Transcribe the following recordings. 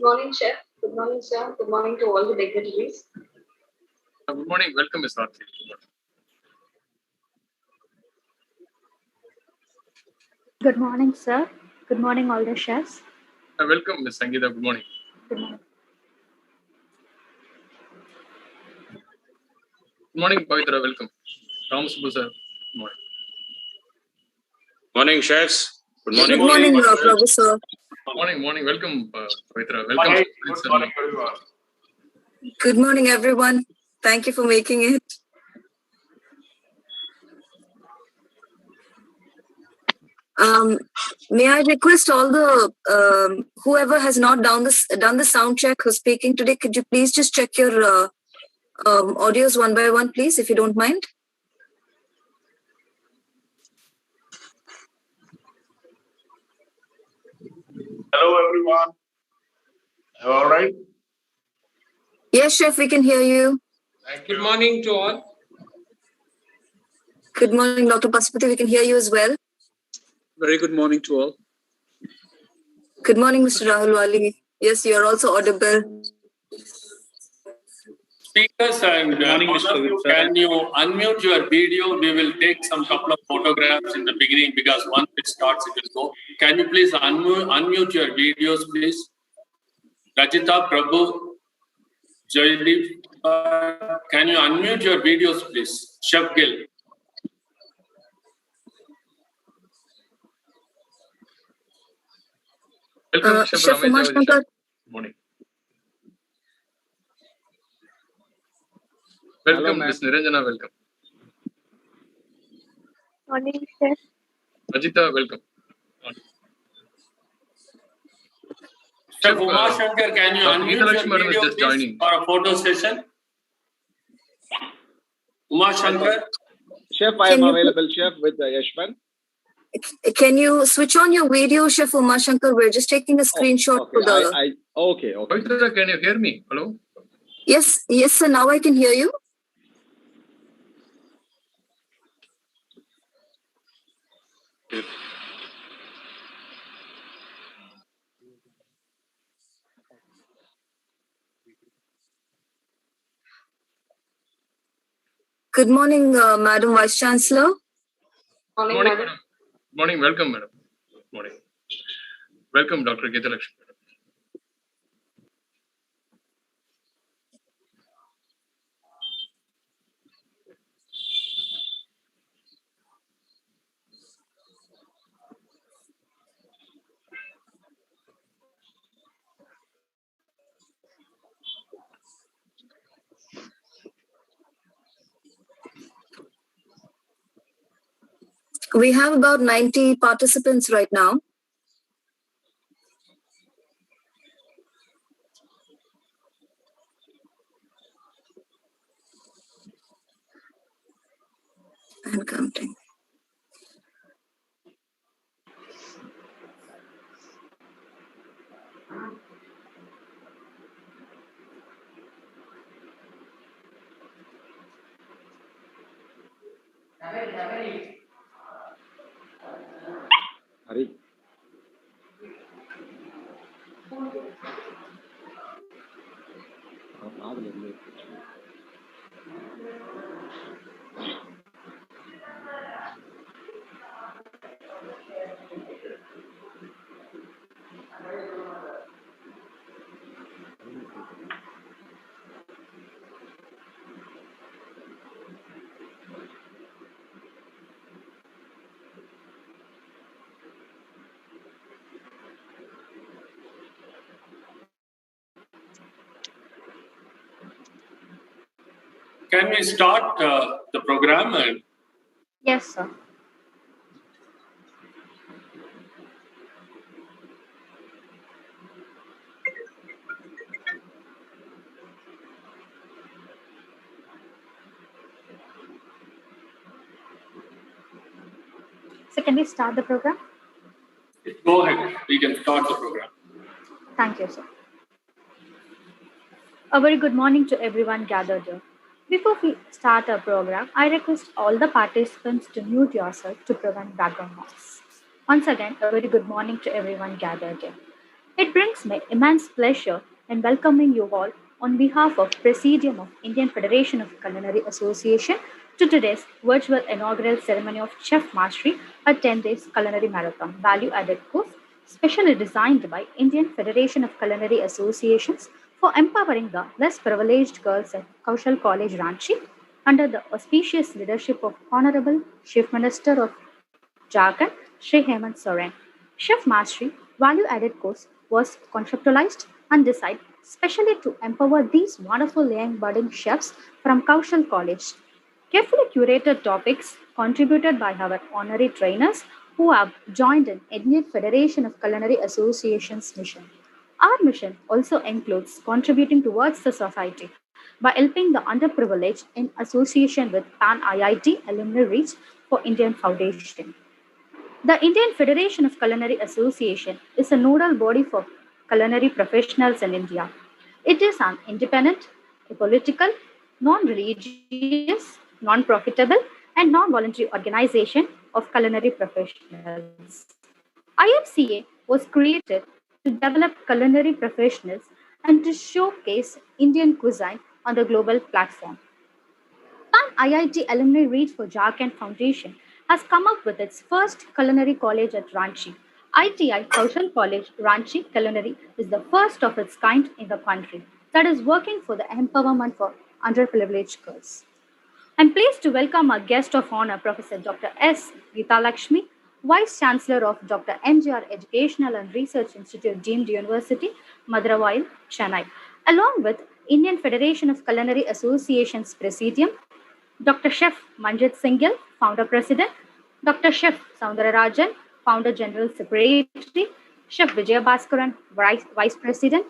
morning, Chef. Good morning, sir. Good morning to all the dignitaries. Good morning. Welcome, Ms. Arthi. Good morning, sir. Good morning, all the chefs. Welcome, Ms. Sangeeta. Good morning. Good morning. Good morning, Pavitra. Welcome. Ram Subbu, sir. Good morning. Morning, chefs. Good morning. Good morning, Professor. Morning. Welcome, Pavitra. Welcome. Good morning, everyone. Good morning, everyone. Thank you for making it. May I request all the whoever has not done the sound check who's speaking today, could you please just check your audios one by one, please, if you don't mind? Hello, everyone. All right. Yes, Chef, we can hear you. Thank you. Good morning to all. Good morning, Dr. Pasupati. We can hear you as well. Very good morning to all. Good morning, Mr. Rahul Wali. Yes, you are also audible. Speakers and morning, all Mr. of you, Victor. can you unmute your video? We will take some couple of photographs in the beginning because once it starts, it will go. Can you please unmute your videos, please? Rajita, Prabhu, Joydeep, can you unmute your videos, please? Chef Gill. Welcome, Chef Chef Ramesh. Umashankar. Good morning. Welcome, Ms. Niranjana. Welcome. Morning, Chef. Rajita, welcome. Chef Umashankar, can you unmute Geethalakshmi your madam is video, just please, joining. for a photo session? Umashankar. Chef, I am available, Chef, with Yashwan. Can you switch on your video, Chef Umashankar? We're just taking a screenshot Okay. for the... Okay. Pavitra, can you hear me? Hello? Yes, sir. Now I can hear you. Good morning, Madam Vice Chancellor. Morning, Morning, madam. madam. Morning. Welcome, madam. Morning. Welcome, Dr. Geethalakshmi. We have about 90 participants right now. And counting. Hari. Can we start the program? Yes, sir. So can we start the program? Go ahead. We can start the program. Thank you, sir. A very good morning to everyone gathered here. Before we start our program, I request all the participants to mute yourself to prevent background noise. Once again, a very good morning to everyone gathered here. It brings me immense pleasure in welcoming you all on behalf of Presidium of Indian Federation of Culinary Association to today's virtual inaugural ceremony of Chef Mastery, a 10 days culinary marathon value added course specially designed by Indian Federation of Culinary Associations for empowering the less privileged girls at Kaushal College, Ranchi, under the auspicious leadership of Honorable Chief Minister of Jharkhand, Sri Hemant Soren. Chef Mastery Value Added course was conceptualized and designed specially to empower these wonderful young budding chefs from Kaushal College. Carefully curated topics contributed by our honorary trainers who have joined in Indian Federation of Culinary Associations mission. Our mission also includes contributing towards the society by helping the underprivileged in association with PanIIT Alumni Reach for Indian Foundation. The Indian Federation of Culinary Association is a nodal body for culinary professionals in India. It is an independent, apolitical, non-religious, non-profitable, and non-voluntary organization of culinary professionals. IFCA was created to develop culinary professionals and to showcase Indian cuisine on the global platform. IIT Alumni Reach for Jharkhand Foundation has come up with its first culinary college at Ranchi. ITI Kaushal College, Ranchi Culinary is the first of its kind in the country that is working for the empowerment for underprivileged girls. I'm pleased to welcome our guest of honor, Professor Dr. S. Geeta Lakshmi, Vice Chancellor of Dr. MGR Educational and Research Institute, Deemed University, Madurai, Chennai, along with Indian Federation of Culinary Associations Presidium, Dr. Chef Manjit Singhal, Founder President, Dr. Chef Soundararajan, Founder General Secretary, Chef Vijay Bhaskaran, Vice President,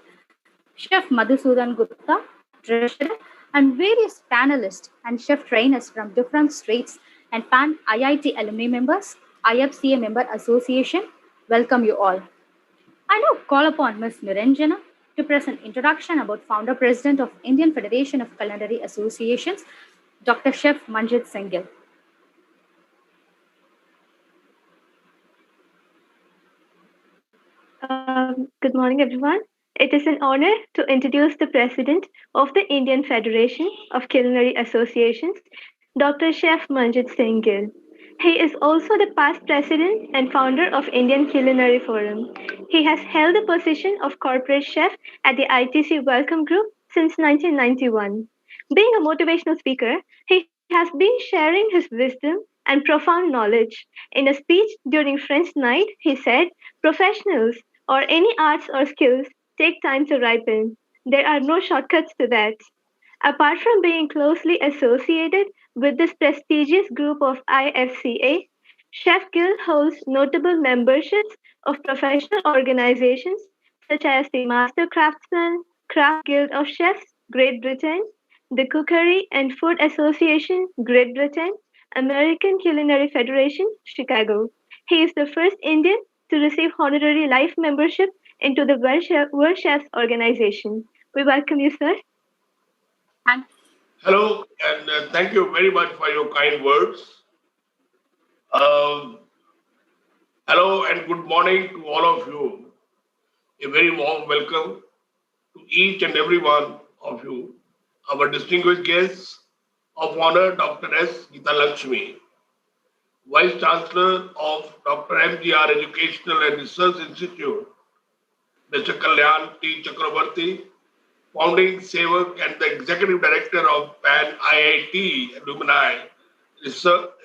Chef Madhusudan Gupta, Treasurer, and various panelists and chef trainers from different states and Pan IIT alumni members, IFCA member association, welcome you all. I now call upon Ms. Niranjana to present introduction about Founder President of Indian Federation of Culinary Associations, Dr. Chef Manjit Singhal. Good morning, everyone. It is an honor to introduce the President of the Indian Federation of Culinary Associations, Dr. Chef Manjit Singhal. He is also the past president and founder of Indian Culinary Forum. He has held the position of corporate chef at the ITC Welcome Group since 1991. Being a motivational speaker, he has been sharing his wisdom and profound knowledge. In a speech during French Night, he said, "Professionals or any arts or skills take time to ripen. There are no shortcuts to that." Apart from being closely associated with this prestigious group of IFCA, Chef Guild holds notable memberships of professional organizations such as the Master Craftsman, Craft Guild of Chefs, Great Britain, the Cookery and Food Association, Great Britain, American Culinary Federation, Chicago. He is the first Indian to receive honorary life membership into the World Chefs Organization. We welcome you, sir. Hello, and thank you very much for your kind words. Um, Hello and good morning to all of you. A very warm welcome to each and every one of you. Our distinguished guests of honor, Dr. S. Geeta Lakshmi, Vice Chancellor of Dr. MGR Educational and Research Institute, Mr. Kalyan T. Chakrabarti, Founding Sevak and the Executive Director of PanIIT Alumni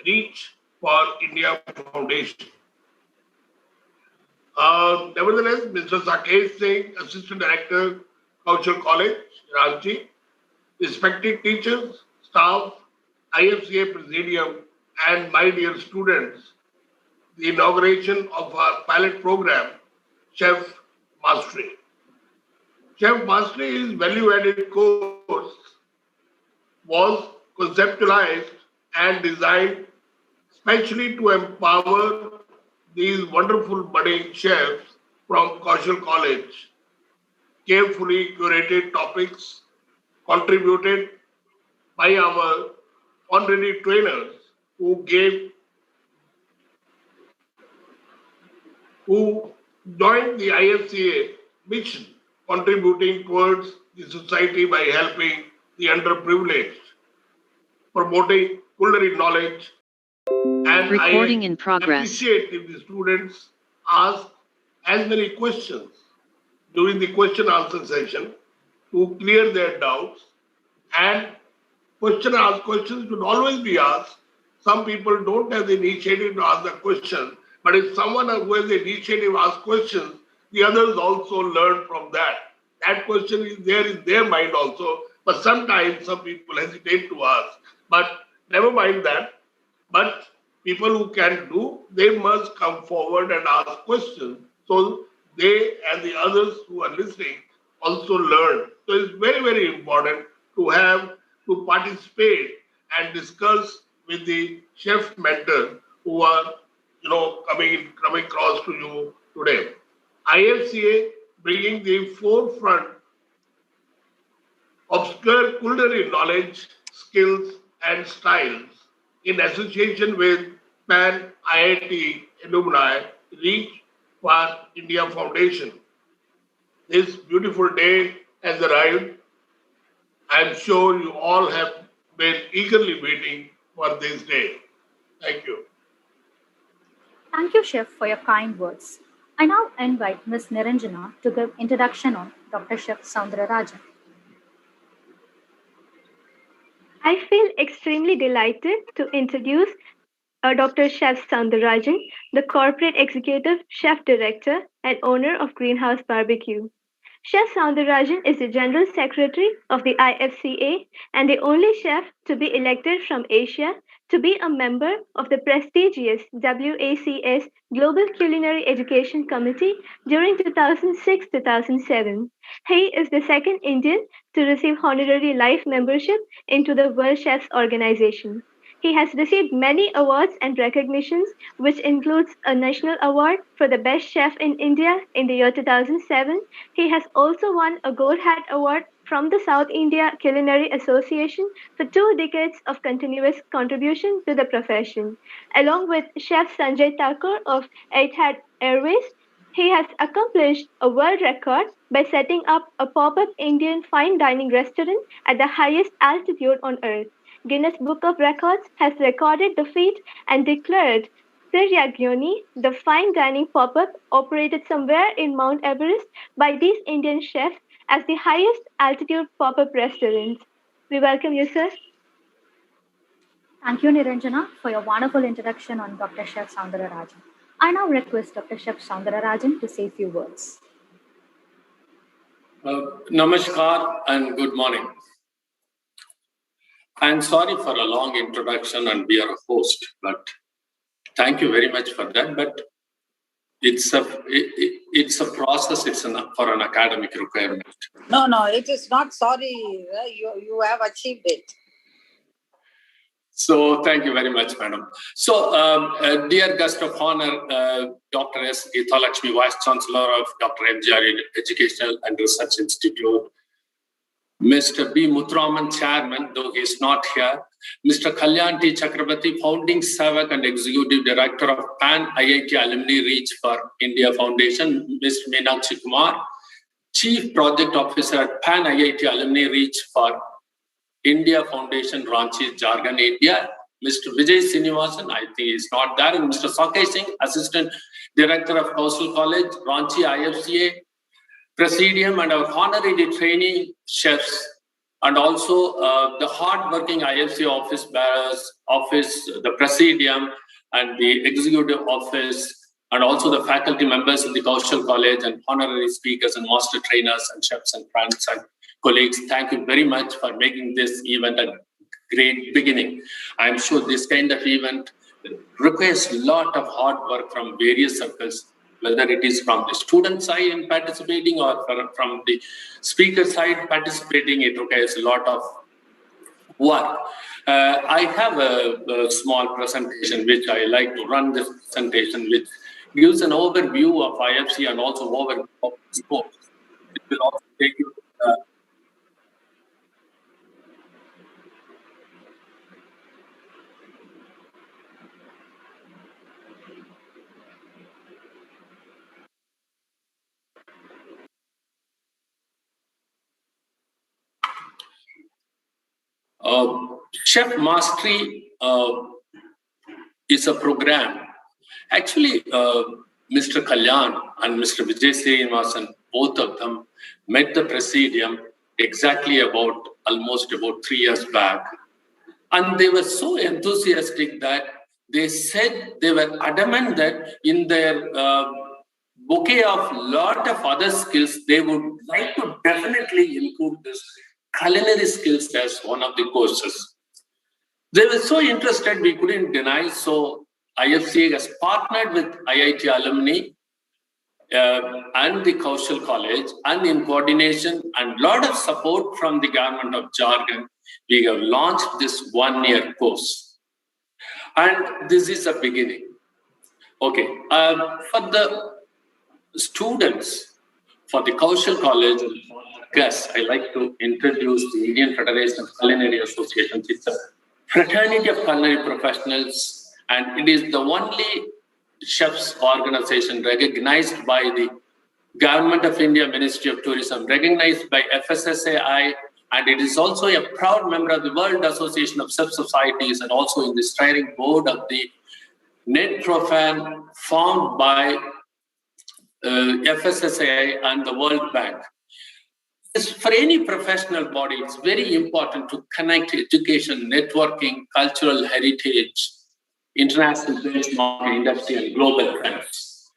Reach for India Foundation. Nevertheless, Mr. Sakesh Singh, Assistant Director, Kaushal College, Ranchi, respected teachers, staff, IFCA Presidium, and my dear students, the inauguration of our pilot program, Chef Mastery. Chef Mastery is value-added course was conceptualized and designed specially to empower these wonderful budding chefs from Kaushal College. Carefully curated topics contributed by our honorary trainers who joined the IFCA mission, contributing towards the society by helping the underprivileged, promoting culinary knowledge, and Recording I in progress. appreciate if the students ask as many questions during the question answer session to clear their doubts, and questions should always be asked. Some people don't have the initiative to ask the question, but if someone who has the initiative asks questions, the others also learn from that. That question is there in their mind also, but sometimes some people hesitate to ask. But never mind that. But people who can do, they must come forward and ask questions so they and the others who are listening also learn. So it's very, very important to participate and discuss with the chef mentor who are coming across to you today. IFCA bringing the forefront obscure culinary knowledge, skills, and styles in association with PanIIT Alumni Reach for India Foundation. This beautiful day has arrived. I'm sure you all have been eagerly waiting for this day. Thank you. Thank you, Chef, for your kind words. I now invite Ms. Niranjana to give introduction on Dr. Chef Soundararajan. I feel extremely delighted to introduce Dr. Chef Soundarajan, the Corporate Executive Chef Director and owner of Greenhouse Barbecue. Chef Soundarajan is the General Secretary of the IFCA and the only chef to be elected from Asia to be a member of the prestigious WACS Global Culinary Education Committee during 2006-2007. He is the second Indian to receive honorary life membership into the World Chefs Organization. He has received many awards and recognitions, which includes a national award for the best chef in India in the year 2007. He has also won a Gold Hat Award from the South India Culinary Association for 2 decades of continuous contribution to the profession. Along with Chef Sanjay Thakur of Etihad Airways, he has accomplished a world record by setting up a pop-up Indian fine dining restaurant at the highest altitude on earth. Guinness Book of Records has recorded the feat and declared Siryagyoni, the fine dining pop-up operated somewhere in Mount Everest by these Indian chefs, as the highest altitude pop-up restaurant. We welcome you, sir. Thank you, Niranjana, for your wonderful introduction on Dr. Chef Soundararajan. I now request Dr. Chef Soundararajan to say a few words. Namaskar and good morning. I'm sorry for a long introduction and be our host, but thank you very much for that. But it's a process. It's for an academic requirement. No, it is not sorry. You have achieved it. So thank you very much, madam. So dear guest of honor, Dr. S. Geethalakshmi, Vice Chancellor of Dr. MGR Educational and Research Institute, Mr. B. Muthuraman, Chairman, though he is not here, Mr. Kalyan T. Chakrabarti, Founding Savak and Executive Director of PanIIT Alumni Reach for India Foundation, Mr. Meenakshi Kumar, Chief Project Officer at PanIIT Alumni Reach for India Foundation, Ranchi, Jharkhand, India, Mr. Vijay Srinivasan, I think he is not there, and Mr. Saket Singh, Assistant Director of Kaushal College, Ranchi, IFCA, Presidium, and our honorary trainee chefs, and also the hard-working IFC office bearers, the Presidium, and the Executive Office, and also the faculty members in the Kaushal College, and honorary speakers and master trainers and chefs and friends and colleagues. Thank you very much for making this event a great beginning. I'm sure this kind of event requires a lot of hard work from various circles, whether it is from the student side in participating or from the speaker side participating. It requires a lot of work. I have a small presentation which I like to run this presentation, which gives an overview of IFC and also overview of the scope. It will also take you Chef Mastery is a program. Actually, Mr. Kalyan and Mr. Vijay Srinivasan, both of them met the Presidium exactly almost about 3 years back. And they were so enthusiastic that they said they were adamant that in their bouquet of lot of other skills, they would like to definitely include this culinary skills as one of the courses. They were so interested, we couldn't deny. So IFCA has partnered with IIT Alumni and the Kaushal College, and in coordination and lot of support from the government of Jharkhand, we have launched this 1-year course. And this is a beginning. Okay, for the students, for the Kaushal College, guests, I like to introduce the Indian Federation of Culinary Associations. It's a fraternity of culinary professionals, and it is the only chefs organization recognized by the Government of India, Ministry of Tourism, recognized by FSSAI, and it is also a proud member of the World Association of Chef Societies and also in the steering board of the NetProfan formed by FSSAI and the World Bank. For any professional body, it's very important to connect education, networking, cultural heritage, international benchmark industry, and global trends.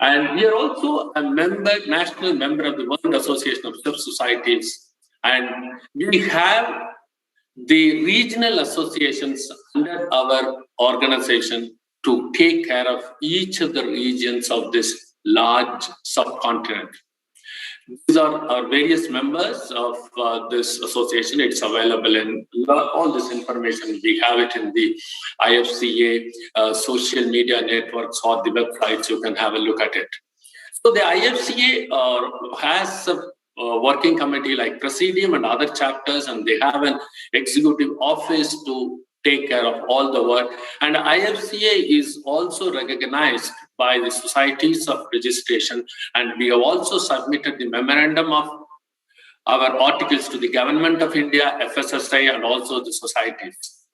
And we are also a national member of the World Association of Chef Societies. And we have the regional associations under our organization to take care of each of the regions of this large subcontinent. These are our various members of this association. It's available in all this information. We have it in the IFCA social media networks or the websites. You can have a look at it. So the IFCA has a working committee like Presidium and other chapters, and they have an executive office to take care of all the work. And IFCA is also recognized by the societies of registration. And we have also submitted the memorandum of our articles to the Government of India, FSSAI, and also the societies.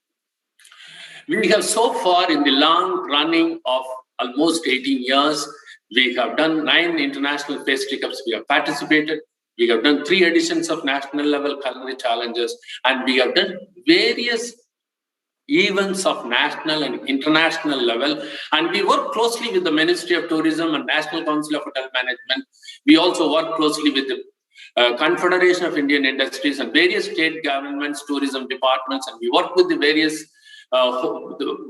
We have so far in the long running of almost 18 years, we have done 9 international pastry cups. We have participated. We have done 3 editions of national level culinary challenges. And we have done various events of national and international level, and we work closely with the Ministry of Tourism and National Council of Hotel Management. We also work closely with the Confederation of Indian Industries and various state governments, tourism departments, and we work with the various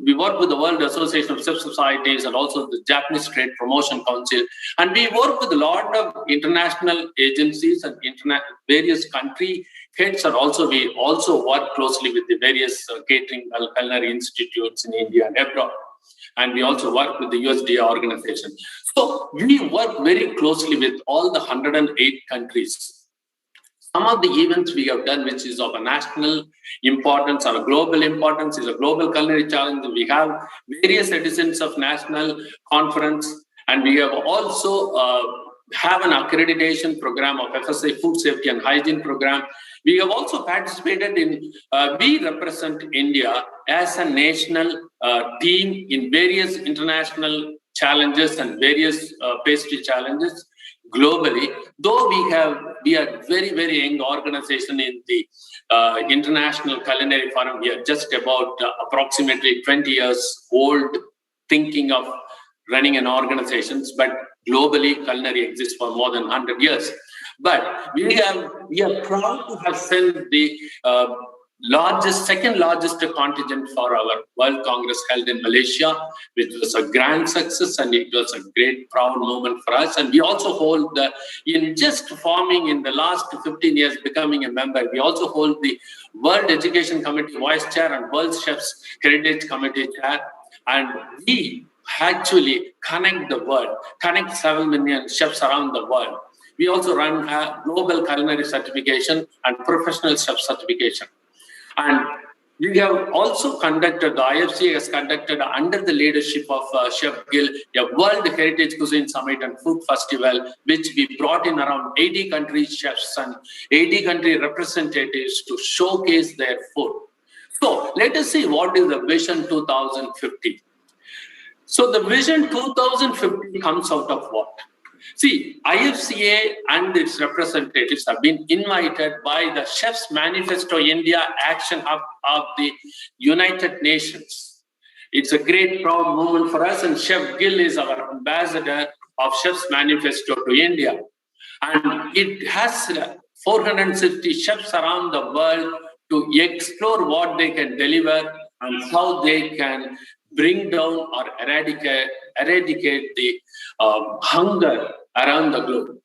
we work with the World Association of Chef Societies and also the Japanese Trade Promotion Council, and we work with a lot of international agencies and various country heads, and also we also work closely with the various catering culinary institutes in India and abroad, and we also work with the USDA organization. So we work very closely with all the 108 countries. Some of the events we have done, which is of a national importance or a global importance, is a global culinary challenge. We have various editions of national conference, and we have also have an accreditation program of FSA Food Safety and Hygiene program. We have also participated in, we represent India as a national team in various international challenges and various pastry challenges globally. Though we are very, very young organization in the International Culinary Forum. We are just about approximately 20 years old, thinking of running an organization, but globally culinary exists for more than 100 years. But we are proud to have sent the second largest contingent for our World Congress held in Malaysia, which was a grand success, and it was a great proud moment for us. And we also hold in just forming in the last 15 years, becoming a member, we also hold the World Education Committee Vice Chair and World Chefs Heritage Committee Chair. And we actually connect the world, connect 7 million chefs around the world. We also run a global culinary certification and professional chef certification. And we have also conducted, the IFCA has conducted under the leadership of Chef Gill, a World Heritage Cuisine Summit and Food Festival, which we brought in around 80 country chefs and 80 country representatives to showcase their food. So let us see what is the Vision 2050. So the Vision 2050 comes out of what? See, IFCA and its representatives have been invited by the Chefs Manifesto India Action Hub of the United Nations. It's a great proud moment for us, and Chef Gill is our ambassador of Chefs Manifesto to India. And it has 460 chefs around the world to explore what they can deliver and how they can bring down or eradicate the hunger around the globe.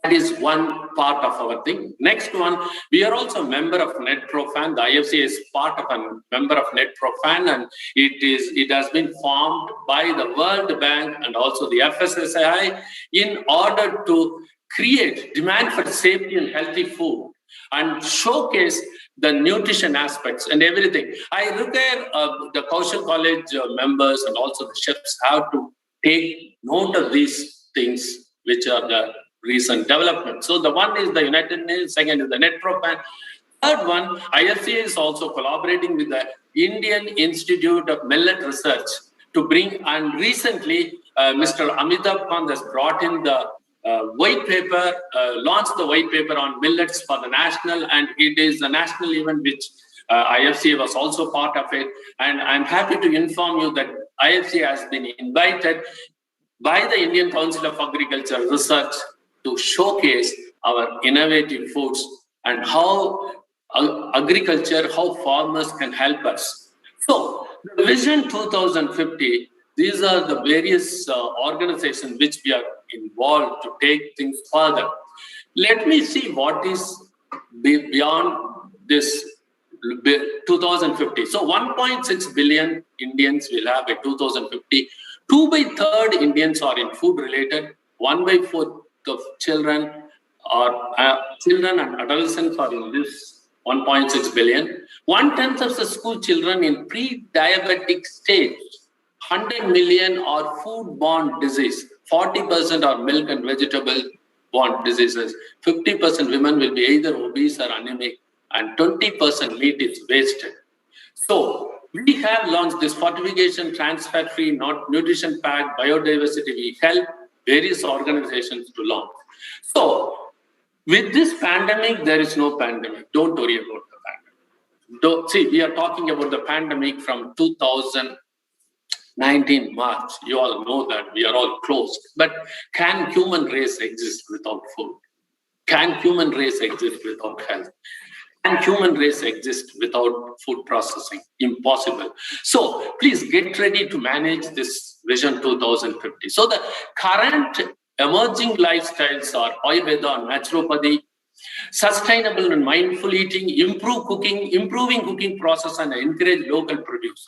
That is one part of our thing. Next one, we are also a member of NetProfan. The IFCA is part of a member of NetProfan, and it has been formed by the World Bank and also the FSSAI in order to create demand for safety and healthy food and showcase the nutrition aspects and everything. I require the Kaushal College members and also the chefs have to take note of these things, which are the recent developments. So the one is the United Nations, second is the NetProfan. Third one, IFCA is also collaborating with the Indian Institute of Millet Research to bring, and recently Mr. Amitabh Kant has brought in the white paper, launched the white paper on millets for the national, and it is a national event which IFCA was also part of it. And I'm happy to inform you that IFCA has been invited by the Indian Council of Agriculture Research to showcase our innovative foods and how agriculture, how farmers can help us. So the Vision 2050, these are the various organizations which we are involved to take things further. Let me see what is beyond this 2050. So 1.6 billion Indians will have by 2050. 2/3 Indians are in food related. 1/4 of children and adolescents are in this 1.6 billion. 1/10 of the school children in pre-diabetic stage. 100 million are food-borne disease. 40% are milk and vegetable-borne diseases. 50% women will be either obese or anemic, and 20% meat is wasted. So we have launched this fortification, trans-fat-free, nutrition pack, biodiversity. We help various organizations to launch. So with this pandemic, there is no pandemic. Don't worry about the pandemic. See, we are talking about the pandemic from 2019 March. You all know that we are all closed. But can human race exist without food? Can human race exist without health? Can human race exist without food processing? Impossible. So please get ready to manage this Vision 2050. So the current emerging lifestyles are Ayurveda and naturopathy, sustainable and mindful eating, improving cooking process, and encourage local produce.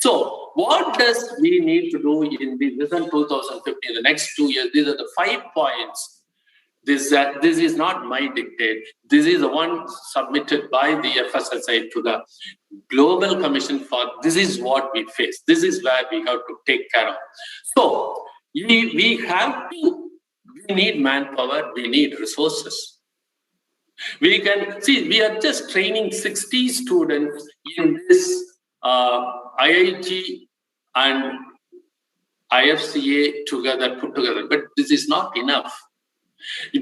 So what does we need to do in the Vision 2050 in the next 2 years? These are the 5 points. This is not my dictate. This is the one submitted by the FSSAI to the Global Commission for this is what we face. This is where we have to take care of. So we need manpower, we need resources. We can see we are just training 60 students in this IIT and IFCA put together, but this is not enough.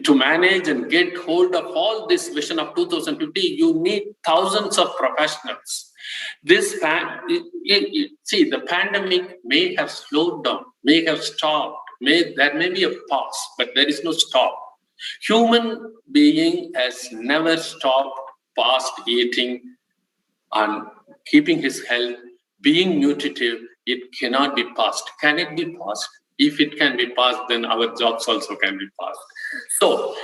To manage and get hold of all this vision of 2050, you need thousands of professionals. The pandemic may have slowed down, may have stopped, there may be a pause, but there is no stop. Human being has never stopped past eating and keeping his health, being nutritive. It cannot be passed. Can it be passed? If it can be passed, then our jobs also can be passed. So,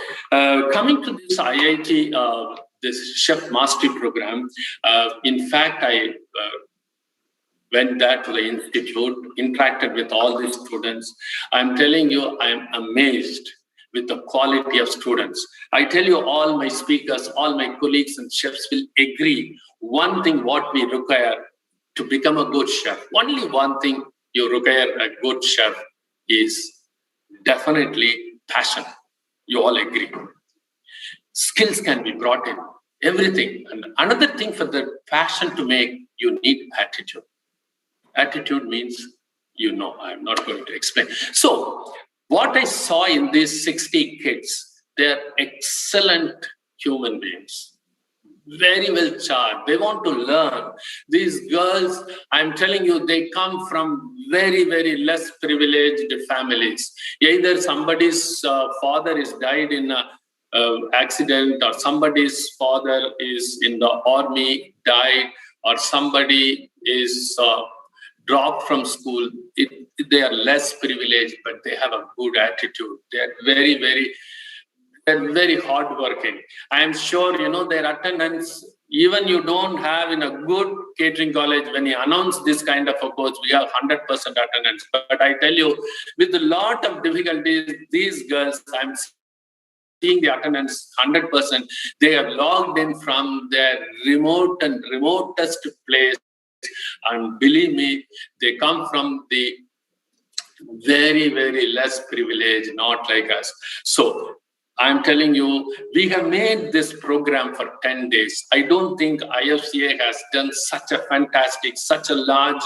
coming to this IIT, this Chef Mastery Program, in fact, I went there to the institute, interacted with all these students. I'm telling you, I'm amazed with the quality of students. I tell you, all my speakers, all my colleagues and chefs will agree. One thing what we require to become a good chef, only one thing you require a good chef is definitely passion. You all agree. Skills can be brought in. everything. And another thing, for the passion to make, you need attitude. Attitude means, I'm not going to explain. So what I saw in these 60 kids, they're excellent human beings. Very well charged. They want to learn. These girls, I'm telling you, they come from very, very less privileged families. Either somebody's father is died in an accident, or somebody's father is in the army, died, or somebody is dropped from school. They are less privileged, but they have a good attitude. They are very hardworking. I am sure, their attendance, even you don't have in a good catering college, when you announce this kind of a course, we have 100% attendance. But I tell you, with a lot of difficulties, these girls, I'm seeing the attendance 100%. They have logged in from their remotest place. And believe me, they come from the very, very less privileged, not like us. So I'm telling you, we have made this program for 10 days. I don't think IFCA has done such a large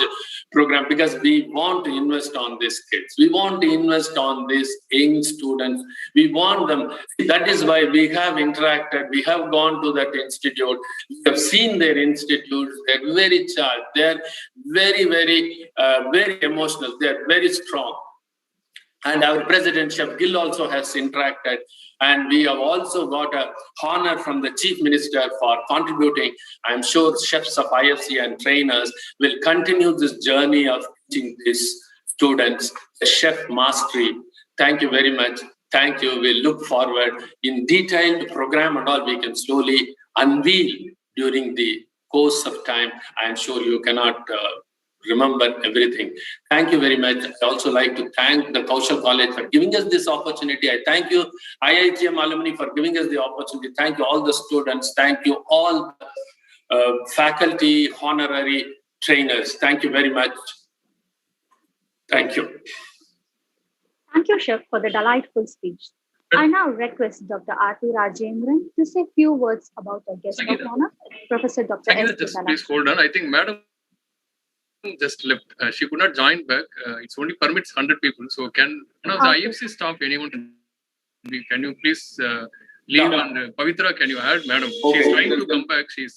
program, because we want to invest on these kids. We want to invest on these young students. We want them. That is why we have interacted. We have gone to that institute. We have seen their institutes. They're very charged. They're very, very, very emotional. They're very strong. And our President, Chef Gill, also has interacted. And we have also got an honor from the Chief Minister for contributing. I'm sure chefs of IFCA and trainers will continue this journey of teaching these students the chef mastery. Thank you very much. Thank you. We look forward in detailed program and all we can slowly unveil during the course of time. I'm sure you cannot remember everything. Thank you very much. I also like to thank the Kaushal College for giving us this opportunity. I thank you, IITian alumni, for giving us the opportunity. Thank you all the students. Thank you all faculty, honorary trainers. Thank you very much. Thank you. Thank you, Chef, for the delightful speech. I now request Dr. Aarti Rajendran to say a few words about our guest of honor, Professor Dr. S. Just please hold on. I think Madam just left. She could not join back. It's only permits 100 people. So can the IFC staff, anyone, can you please leave on Pavitra? Can you add, Madam? Okay. She's trying to come back. She's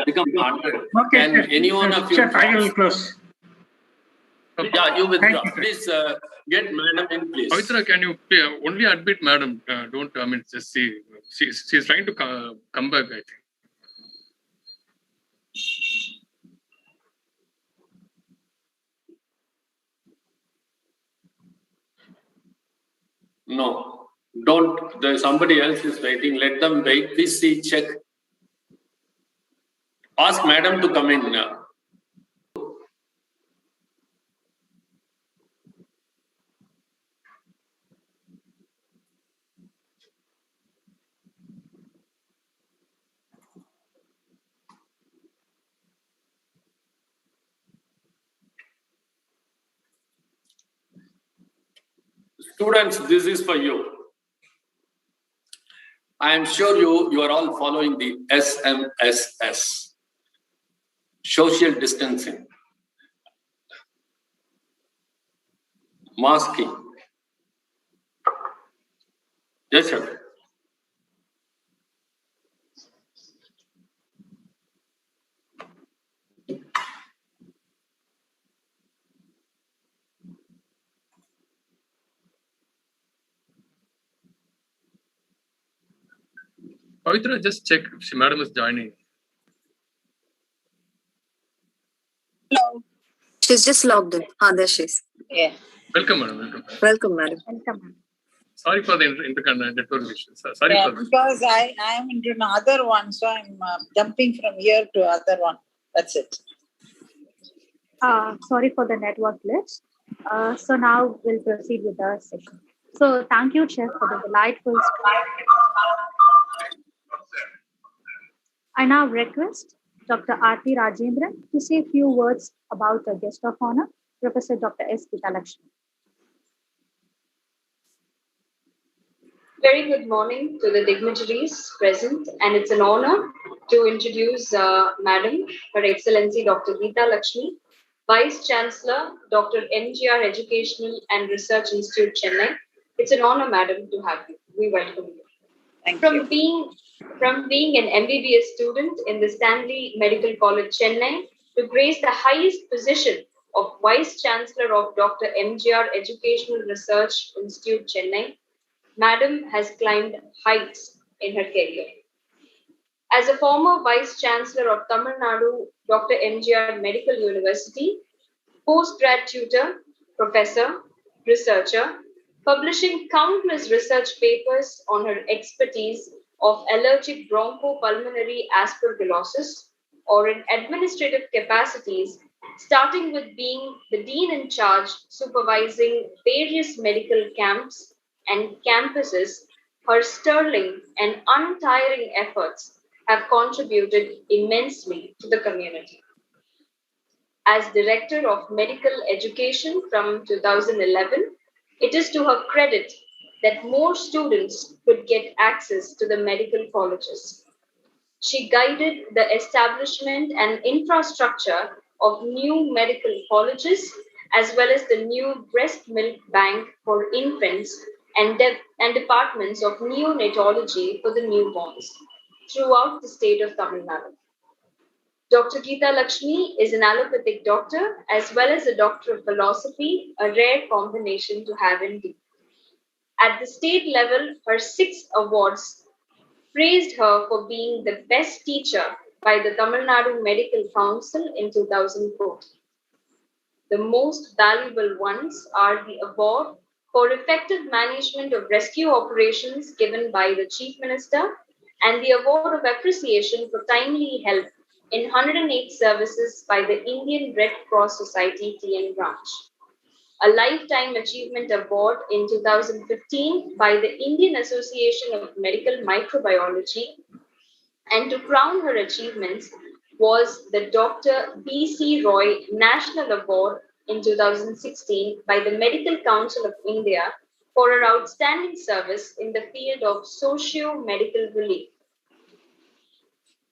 become 100. Okay, can anyone of you? Chef, I will close. Yeah, you withdraw. Please get Madam in, please. Pavitra, can you only admit Madam? Don't. I mean, just see. She's trying to come back, I think. No, don't. There's somebody else is waiting. Let them wait. Please see, check. Ask Madam to come in now. Students, this is for you. I am sure you are all following the SMSS, social distancing, masking. Yes, sir. Pavitra, just check if Madam is joining. Hello. She's just logged in. There she is. Yeah. Welcome, Madam. Welcome, Madam. Welcome. Sorry for the network issues. Sorry Yeah, for that. because I am into another one, so I'm jumping from here to other one. That's it. Sorry for the network glitch. So now we'll proceed with the session. So thank you, Chef, for the delightful speech. I now request Dr. Aarti Rajendran to say a few words about our guest of honor, Professor Dr. S. Lakshmi. Very good morning to the dignitaries present, and it's an honor to introduce Madam, Her Excellency Dr. Geeta Lakshmi, Vice Chancellor, Dr. MGR Educational and Research Institute, Chennai. It's an honor, Madam, to have you. We welcome you. Thank From you. being an MBBS student in the Stanley Medical College, Chennai, to grace the highest position of Vice Chancellor of Dr. MGR Educational Research Institute, Chennai, Madam has climbed heights in her career. As a former Vice Chancellor of Tamil Nadu Dr. MGR Medical University, postgrad tutor, professor, researcher, publishing countless research papers on her expertise of allergic bronchopulmonary aspergillosis, or in administrative capacities, starting with being the dean in charge supervising various medical camps and campuses, her sterling and untiring efforts have contributed immensely to the community. As Director of Medical Education from 2011, it is to her credit that more students could get access to the medical colleges. She guided the establishment and infrastructure of new medical colleges, as well as the new breast milk bank for infants and departments of neonatology for the newborns throughout the state of Tamil Nadu. Dr. Geeta Lakshmi is an allopathic doctor as well as a doctor of philosophy, a rare combination to have indeed. At the state level, her 6 awards praised her for being the best teacher by the Tamil Nadu Medical Council in 2004. The most valuable ones are the award for effective management of rescue operations given by the Chief Minister and the award of appreciation for timely help in 108 services by the Indian Red Cross Society TN branch. A Lifetime Achievement Award in 2015 by the Indian Association of Medical Microbiology, and to crown her achievements was the Dr. B.C. Roy National Award in 2016 by the Medical Council of India for her outstanding service in the field of socio-medical relief.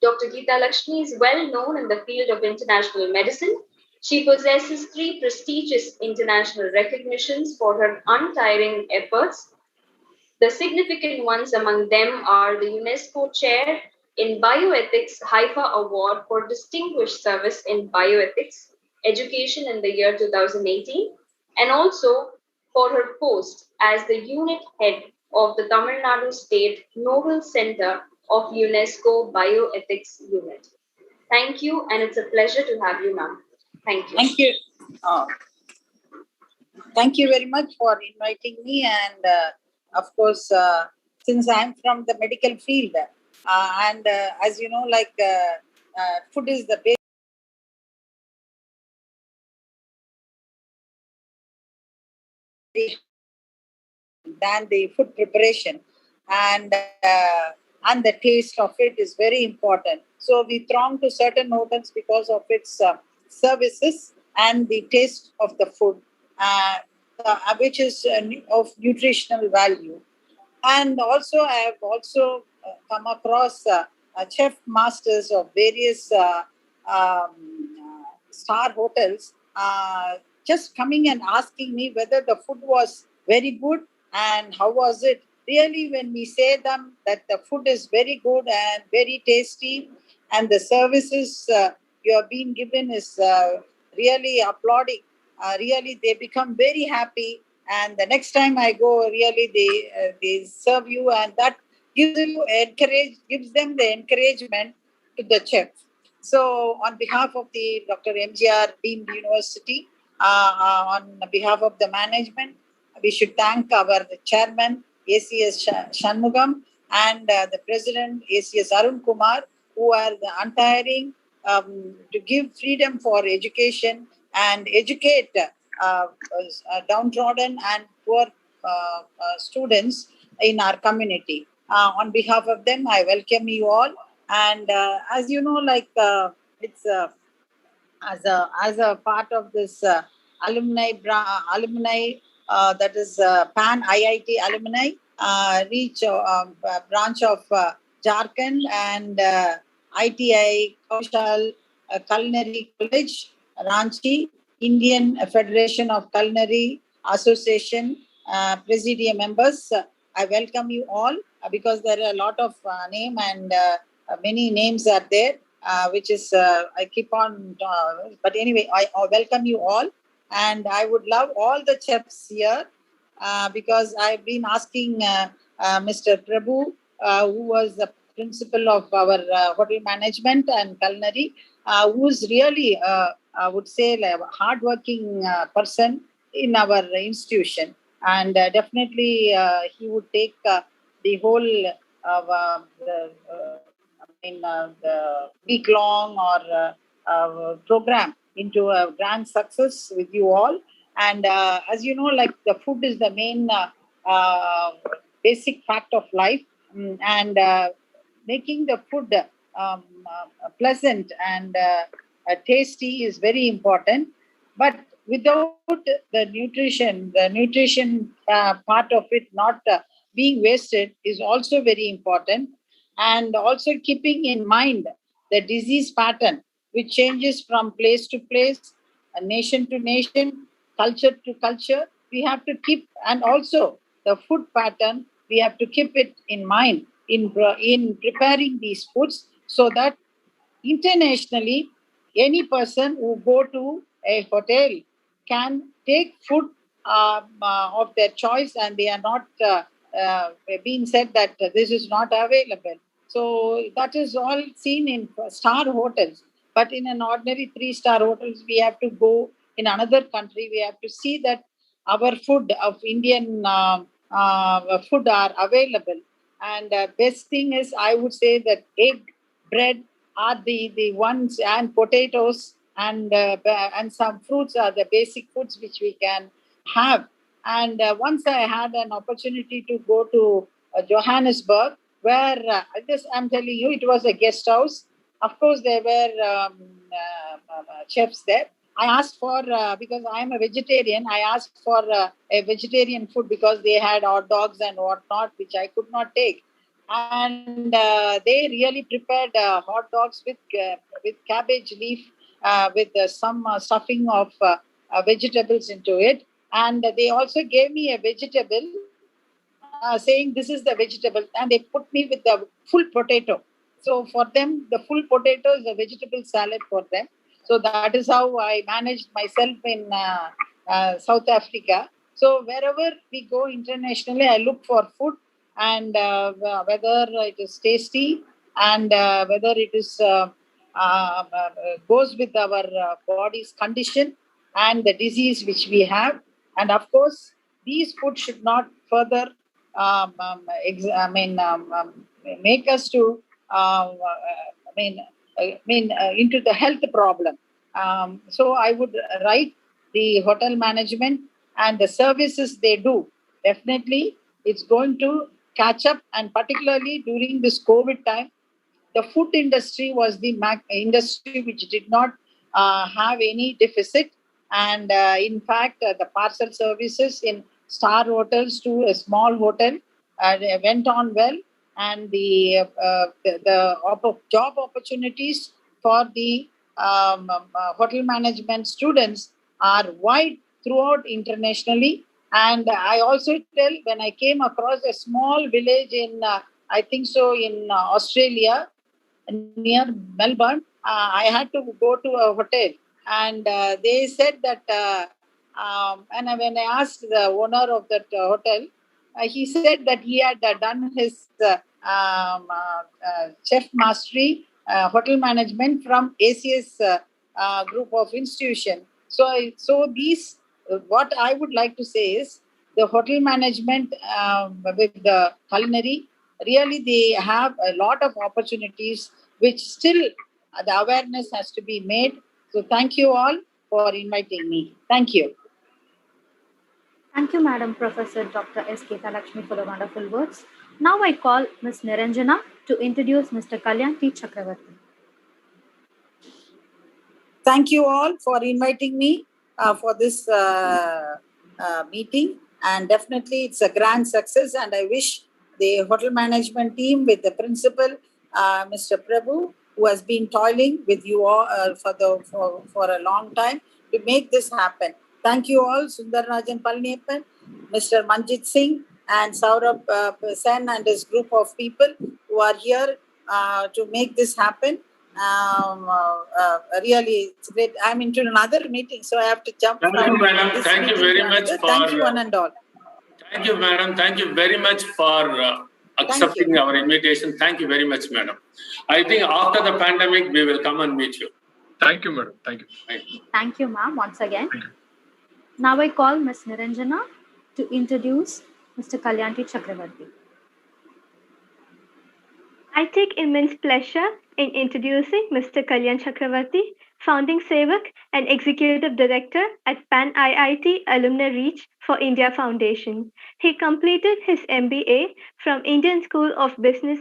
Dr. Geeta Lakshmi is well known in the field of international medicine. She possesses 3 prestigious international recognitions for her untiring efforts. The significant ones among them are the UNESCO Chair in Bioethics Haifa Award for Distinguished Service in Bioethics Education in the year 2018, and also for her post as the unit head of the Tamil Nadu State Novel Center of UNESCO Bioethics Unit. Thank you, and it's a pleasure to have you now. Thank you. Thank you. Thank you very much for inviting me. And of course, since I'm from the medical field, and as you know, food is the base than the food preparation, and the taste of it is very important. So we throng to certain hotels because of its services and the taste of the food, which is of nutritional value. And also, I have also come across chef masters of various star hotels just coming and asking me whether the food was very good and how was it. Really, when we say them that the food is very good and very tasty, and the services you are being given is really applauding. Really, they become very happy, and the next time I go, really they serve you, and that gives them the encouragement to the chef. So, on behalf of the Dr. MGR Deemed University, on behalf of the management, we should thank our chairman, ACS Shanmugam, and the president, ACS Arun Kumar, who are the untiring to give freedom for education and educate downtrodden and poor students in our community. On behalf of them, I welcome you all. And as you know, it's as a part of this alumni that is PanIIT Alumni Reach branch of Jharkhand and ITI, Kaushal, Culinary College, Ranchi, Indian Federation of Culinary Association, Presidium members. I welcome you all because there are a lot of name and many names are there, which is I keep on. But anyway, I welcome you all, and I would love all the chefs here because I've been asking Mr. Prabhu, who was the principal of our hotel management and culinary, who's really, I would say, like a hardworking person in our institution. And definitely he would take the whole the week-long or program into a grand success with you all. And as you know, like the food is the main basic fact of life, and making the food pleasant and tasty is very important. But without the nutrition part of it not being wasted is also very important. And also keeping in mind the disease pattern, which changes from place to place, nation to nation, culture to culture. We have to keep, and also the food pattern, we have to keep it in mind in preparing these foods, so that internationally any person who go to a hotel can take food of their choice, and they are not being said that this is not available. So that is all seen in star hotels. But in an ordinary 3-star hotels, we have to go in another country. We have to see that our food of Indian food are available. And best thing is, I would say that egg, bread are the ones, and potatoes and some fruits are the basic foods which we can have. And once I had an opportunity to go to Johannesburg, where I'm telling you, it was a guest house. Of course, there were chefs there. I asked for, because I'm a vegetarian, I asked for a vegetarian food because they had hot dogs and whatnot, which I could not take. And they really prepared hot dogs with cabbage leaf, with some stuffing of vegetables into it. And they also gave me a vegetable, saying this is the vegetable, and they put me with the full potato. So for them, the full potato is a vegetable salad for them. So that is how I managed myself in South Africa. So wherever we go internationally, I look for food, and whether it is tasty, and whether it is goes with our body's condition and the disease which we have. And of course, these foods should not further make us to into the health problem. So I would write the hotel management and the services they do. Definitely, it's going to catch up, and particularly during this COVID time, the food industry was the industry which did not have any deficit. And in fact, the parcel services in star hotels to a small hotel went on well. And the job opportunities for the hotel management students are wide throughout internationally. And I also tell, when I came across a small village in, I think so, in Australia, near Melbourne, I had to go to a hotel, and they said that, and when I asked the owner of that hotel, he said that he had done his chef mastery, hotel management from ACS group of institution. So these, what I would like to say is, the hotel management with the culinary, really they have a lot of opportunities, which still the awareness has to be made. So thank you all for inviting me. Thank you. Thank you, Madam Professor Dr. S. Lakshmi, for the wonderful words. Now I call Ms. Niranjana to introduce Mr. Kalyan T. Chakravarti. Thank you all for inviting me for this meeting. and definitely it's a grand success. And I wish the hotel management team with the principal, Mr. Prabhu, who has been toiling with you all for a long time to make this happen. Thank you all, Sundararajan Palniappan, Mr. Manjit Singh, and Saurabh Sen and his group of people who are here to make this happen. Really, it's great. I'm into another meeting, so I have to jump. Thank you, madam. Thank you very much for. Thank you, one and all. Thank you, madam. Thank you very much for accepting our invitation. Thank you very much, madam. I think after the pandemic, we will come and meet you. Thank you, madam. Thank you. Thank you, ma'am, once again. Now I call Ms. Niranjana to introduce Mr. Kalyanti Chakravarti. I take immense pleasure in introducing Mr. Kalyan Chakravarti, founding Sevak and Executive Director at PanIIT Alumni Reach for India Foundation. He completed his MBA from Indian School of Business,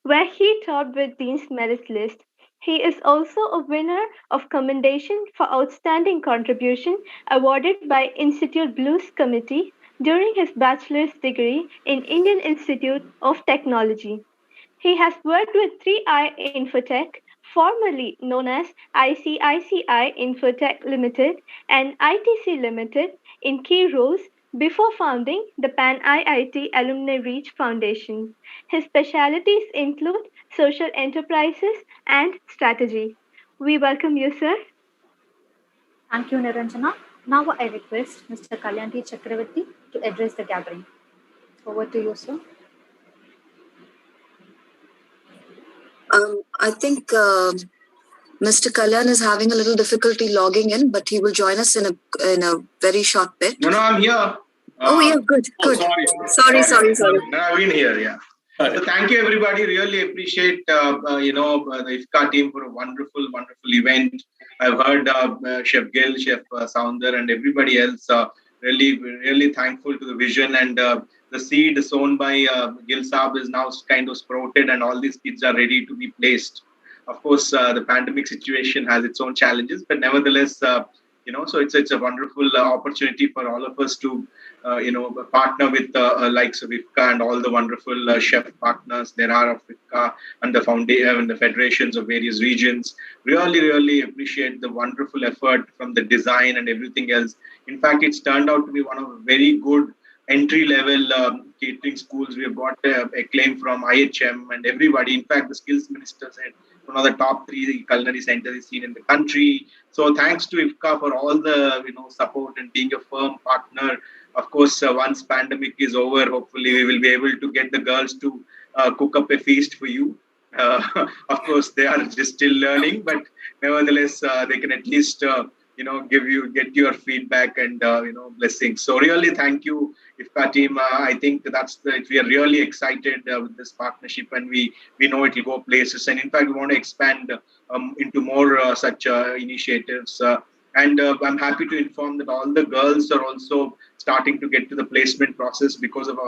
where he taught with Dean's Merit List. He is also a winner of commendation for outstanding contribution awarded by Institute Blues Committee during his bachelor's degree in Indian Institute of Technology. He has worked with 3i Infotech, formerly known as ICICI Infotech Limited and ITC Limited, in key roles before founding the PanIIT Alumni Reach Foundation. His specialities include social enterprises and strategy. We welcome you, sir. Thank you, Niranjana. Now I request Mr. Kalyanti Chakravarti to address the gathering. Over to you, sir. I think Mr. Kalyan is having a little difficulty logging in, but he will join us in a very short bit. No, I'm here. Oh yeah, good. Sorry. No, I've been here, yeah. So thank you, everybody. Really appreciate the IFCA team for a wonderful event. I've heard Chef Gill, Chef Sounder, and everybody else. Really thankful to the vision, and the seed sown by Gill Saab is now kind of sprouted, and all these kids are ready to be placed. Of course, the pandemic situation has its own challenges, but nevertheless, so it's a wonderful opportunity for all of us to partner with likes of IFCA and all the wonderful chef partners there are of IFCA and the foundation and the federations of various regions. Really appreciate the wonderful effort from the design and everything else. In fact, it's turned out to be one of very good entry-level catering schools. We have got acclaim from IHM and everybody. In fact, the skills minister said one of the top 3 culinary centers is seen in the country. So thanks to IFCA for all the support and being a firm partner. Of course, once pandemic is over, hopefully we will be able to get the girls to cook up a feast for you. Of course, they are just still learning, but nevertheless, they can at least get your feedback and blessings. So really, thank you, IFCA team. I think we are really excited with this partnership, and we know it will go places. And in fact, we want to expand into more such initiatives. And I'm happy to inform that all the girls are also starting to get to the placement process because of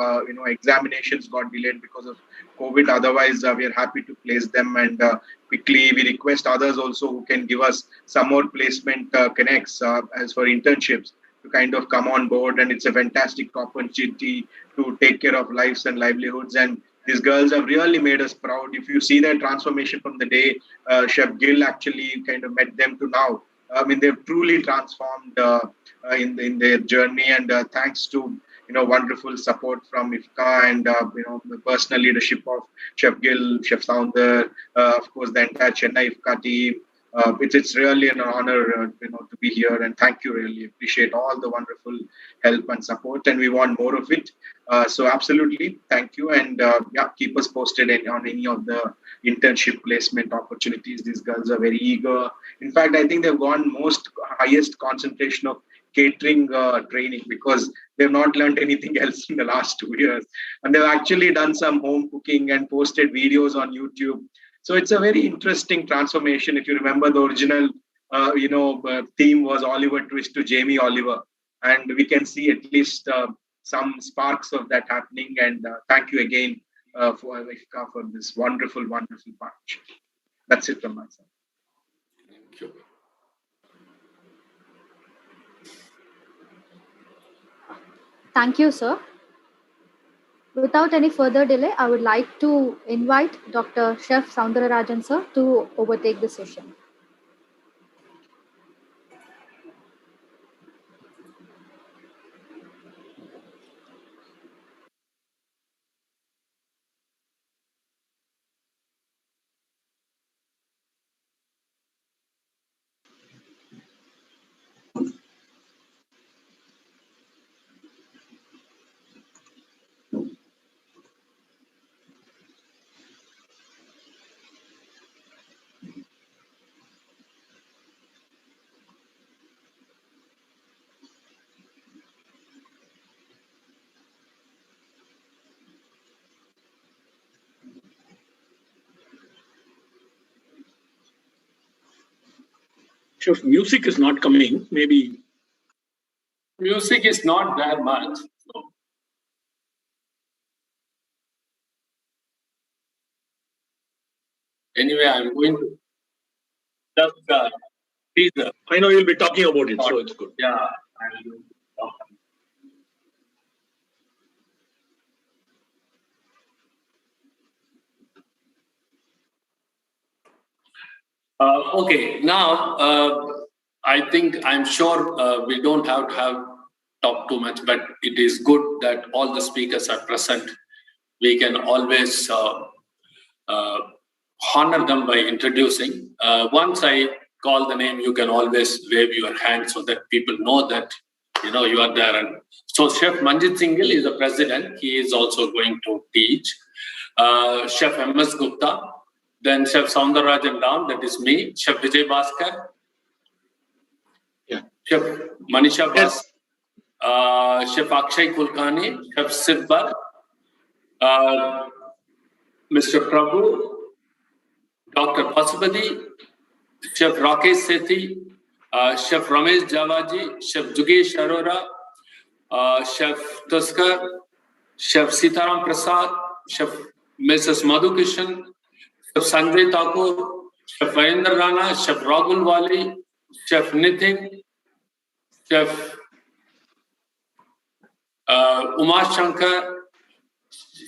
examinations got delayed because of COVID. Otherwise, we are happy to place them, and quickly we request others also who can give us some more placement connects as for internships to kind of come on board. And it's a fantastic opportunity to take care of lives and livelihoods. And these girls have really made us proud. If you see their transformation from the day Chef Gill actually kind of met them to now, I mean, they've truly transformed in their journey, and thanks to wonderful support from IFCA and the personal leadership of Chef Gill, Chef Sounder, of course the entire Chennai IFCA team. It's really an honor to be here, and thank you. Really appreciate all the wonderful help and support, and we want more of it. So absolutely, thank you, and keep us posted on any of the internship placement opportunities. These girls are very eager. In fact, I think they've gone highest concentration of catering training because they've not learned anything else in the last 2 years, and they've actually done some home cooking and posted videos on YouTube. So it's a very interesting transformation. If you remember, the original theme was Oliver Twist to Jamie Oliver, and we can see at least some sparks of that happening. And thank you again for IFCA for this wonderful partnership. That's it from my side. Thank you. Thank you, sir. Without any further delay, I would like to invite Dr. Chef Soundararajan, sir, to overtake the session. Chef, music is not coming. Maybe music is not there much. So. Anyway, I'm going to just teaser. I know you'll be talking about it, so it's good. Yeah, I will talk. Okay, now I'm sure we don't have to talk too much, but it is good that all the speakers are present. We can always honor them by introducing. Once I call the name, you can always wave your hand so that people know that you are there. And so Chef Manjit Singhal is the president. He is also going to teach. Chef M.S. Gupta. Then Chef Soundararajan down, that is me. Chef Vijay Bhaskar. Yeah. Chef Manisha Bas. Chef Akshay Kulkarni. Chef Sidbar. Mr. Prabhu. Dr. Pasupati. Chef Rakesh Sethi. Chef Ramesh Javaji. Chef Jugesh Arora. Chef Tuskar. Chef Sitaram Prasad. Chef Mrs. Madhu Kishan. Chef Sanjay Thakur, Chef Virendra Rana, Chef Rahul Wali, Chef Nitin, Chef Uma Shankar,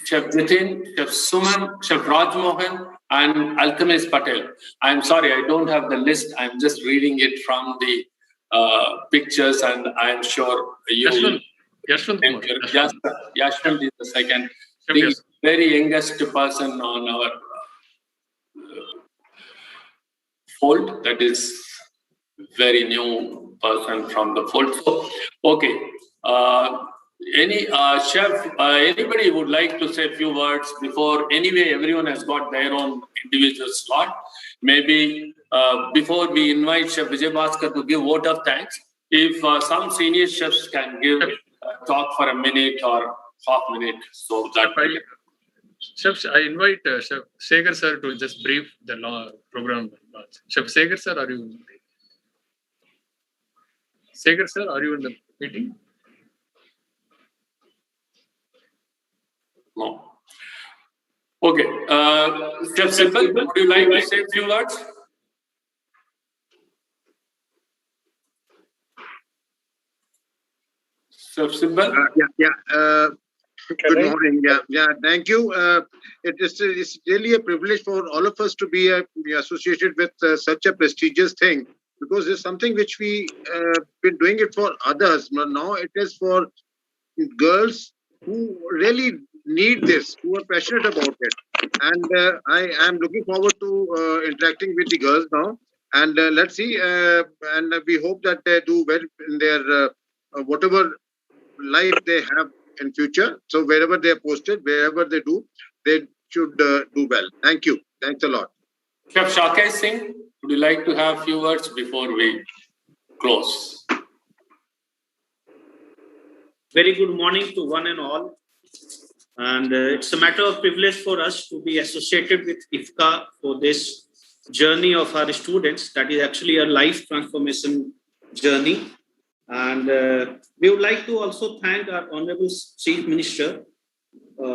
Chef Nitin, Chef Suman, Chef Raj Mohan, and Alchemist Patel. I'm sorry, I don't have the list. I'm just reading it from the pictures, and I'm sure you. Yashwant. Yashwant is the second. The very youngest person on our fold, that is very new person from the fold. So, okay. Any chef, anybody would like to say a few words before? Anyway, everyone has got their own individual slot. Maybe before we invite Chef Vijay Bhaskar to give vote of thanks, if some senior chefs can give a talk for a minute or half minute, so that. Chef, I invite Chef Segar sir to just brief the program. Chef Segar sir, are you? Segar sir, are you in the meeting? No. Okay. Chef Simple, would you like to say a few words? Chef Simple? Good morning. Yeah. Thank you. It's really a privilege for all of us to be associated with such a prestigious thing, because it's something which we been doing it for others. But now it is for girls who really need this, who are passionate about it. And I am looking forward to interacting with the girls now. And let's see. And we hope that they do well in their whatever life they have in future. So wherever they are posted, wherever they do, they should do well. Thank you. Thanks a lot. Chef Shakesh Singh, would you like to have a few words before we close? Very good morning to one and all. And it's a matter of privilege for us to be associated with IFCA for this journey of our students. That is actually a life transformation journey. And we would like to also thank our Honorable Chief Minister,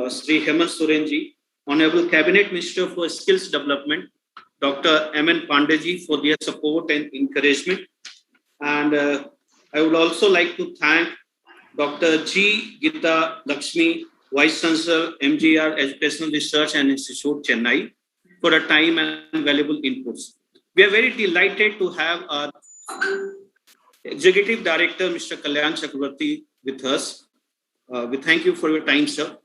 Sri Hemant Sorenji, Honorable Cabinet Minister for Skills Development, Dr. M.N. Pandeyji for their support and encouragement. And I would also like to thank Dr. G. Gita Lakshmi, Vice Chancellor, MGR Educational Research and Institute, Chennai, for a time and valuable inputs. We are very delighted to have our Executive Director, Mr. Kalyan Chakravarti, with us. We thank you for your time, sir.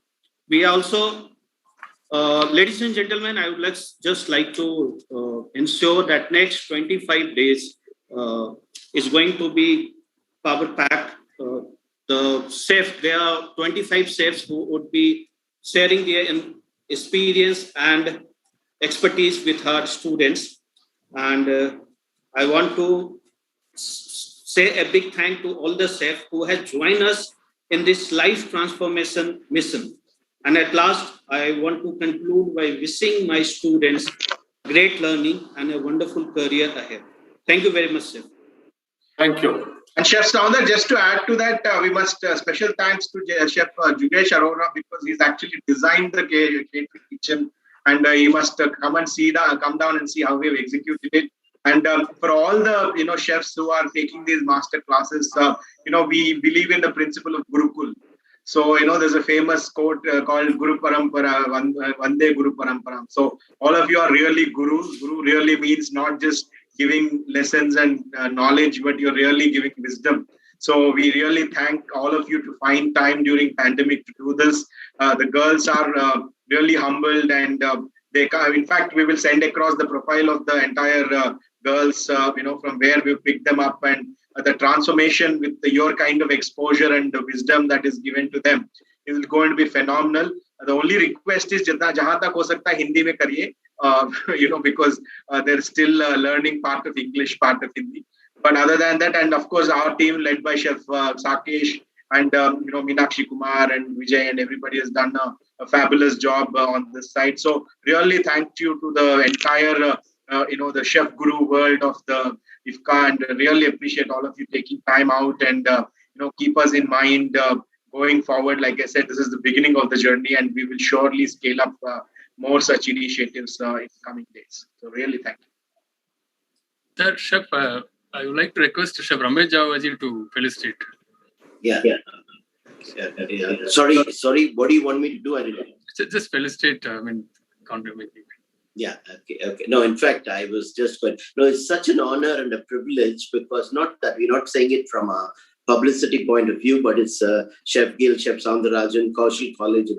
We also, ladies and gentlemen, I would just like to ensure that next 25 days is going to be power-packed. There are 25 chefs who would be sharing their experience and expertise with our students. And I want to say a big thank to all the chefs who have joined us in this life transformation mission. And at last, I want to conclude by wishing my students great learning and a wonderful career ahead. Thank you very much, sir. Thank you. And Chef Saundar, just to add to that, we must special thanks to Chef Jugesh Arora, because he's actually designed the catering kitchen, and he must come down and see how we've executed it. And for all the chefs who are taking these master classes, we believe in the principle of Gurukul. So there's a famous quote called Guru Parampara, Vande Guru Parampara. So all of you are really gurus. Guru really means not just giving lessons and knowledge, but you're really giving wisdom. So we really thank all of you to find time during pandemic to do this. The girls are really humbled, and in fact, we will send across the profile of the entire girls, from where we picked them up, and the transformation with your kind of exposure and the wisdom that is given to them is going to be phenomenal. The only request is jahan tak ho sakta Hindi mein kariye, because there's still a learning part of English, part of Hindi. But other than that, and of course our team led by Chef Sakesh and Meenakshi Kumar and Vijay and everybody has done a fabulous job on this side. So really thank you to the entire the Chef Guru world of the IFCA, and really appreciate all of you taking time out and keep us in mind going forward. Like I said, this is the beginning of the journey, and we will surely scale up more such initiatives in coming days. So really thank you. Sir, Chef, I would like to request Chef Ramesh Javaji to felicitate. Yeah. Sorry. What do you want me to do? I didn't. Just felicitate. Contribute. Yeah. Okay. No, in fact, I was just going. No, it's such an honor and a privilege, because not that we're not saying it from a publicity point of view, but it's Chef Gil, Chef Soundarajan, Kaushal College.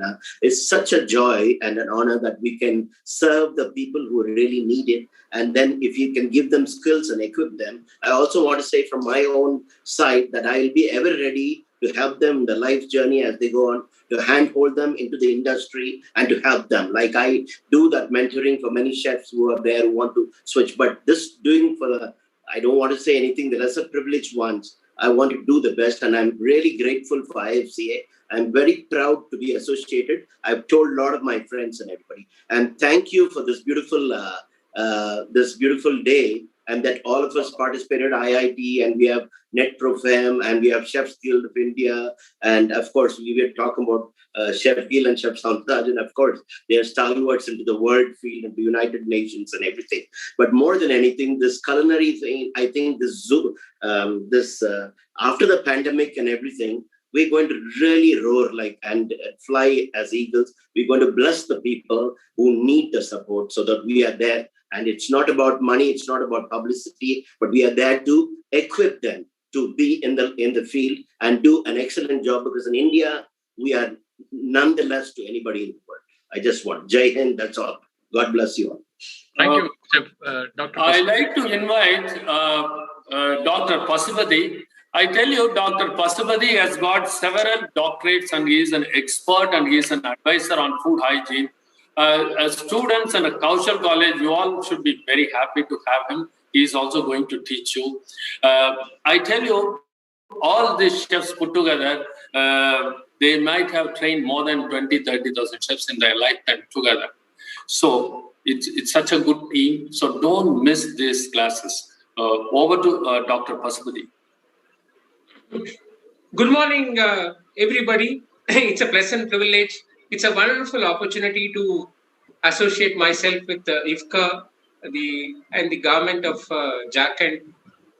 It's such a joy and an honor that we can serve the people who really need it. And then if you can give them skills and equip them, I also want to say from my own side that I will be ever ready to help them in the life journey as they go on, to handhold them into the industry and to help them. Like I do that mentoring for many chefs who are there who want to switch. But this doing I don't want to say anything, the lesser privileged ones, I want to do the best, and I'm really grateful for IFCA. I'm very proud to be associated. I've told a lot of my friends and everybody. And thank you for this beautiful day, and that all of us participated, IIT, and we have NetProfem, and we have Chefs Guild of India, and of course we were talking about Chef Gil and Chef Soundarajan. Of course, they are stalwarts into the world field and the United Nations and everything. But more than anything, this culinary thing, I think after the pandemic and everything, we're going to really roar and fly as eagles. We're going to bless the people who need the support, so that we are there. And it's not about money, it's not about publicity, but we are there to equip them to be in the field and do an excellent job, because in India, we are nonetheless to anybody in the world. I just want Jai Hind, that's all. God bless you all. Thank you, Chef. Dr. I'd like to invite Dr. Pasupati. I tell you, Dr. Pasupati has got several doctorates, and he is an expert and he is an advisor on food hygiene. As students and at Kaushal College, you all should be very happy to have him. He is also going to teach you. I tell you, all these chefs put together, they might have trained more than 20,000-30,000 chefs in their lifetime together. So it's such a good team. So don't miss these classes. Over to Dr. Pasupati. Good morning, everybody. It's a pleasant privilege. It's a wonderful opportunity to associate myself with the IFCA and the government of Jharkhand,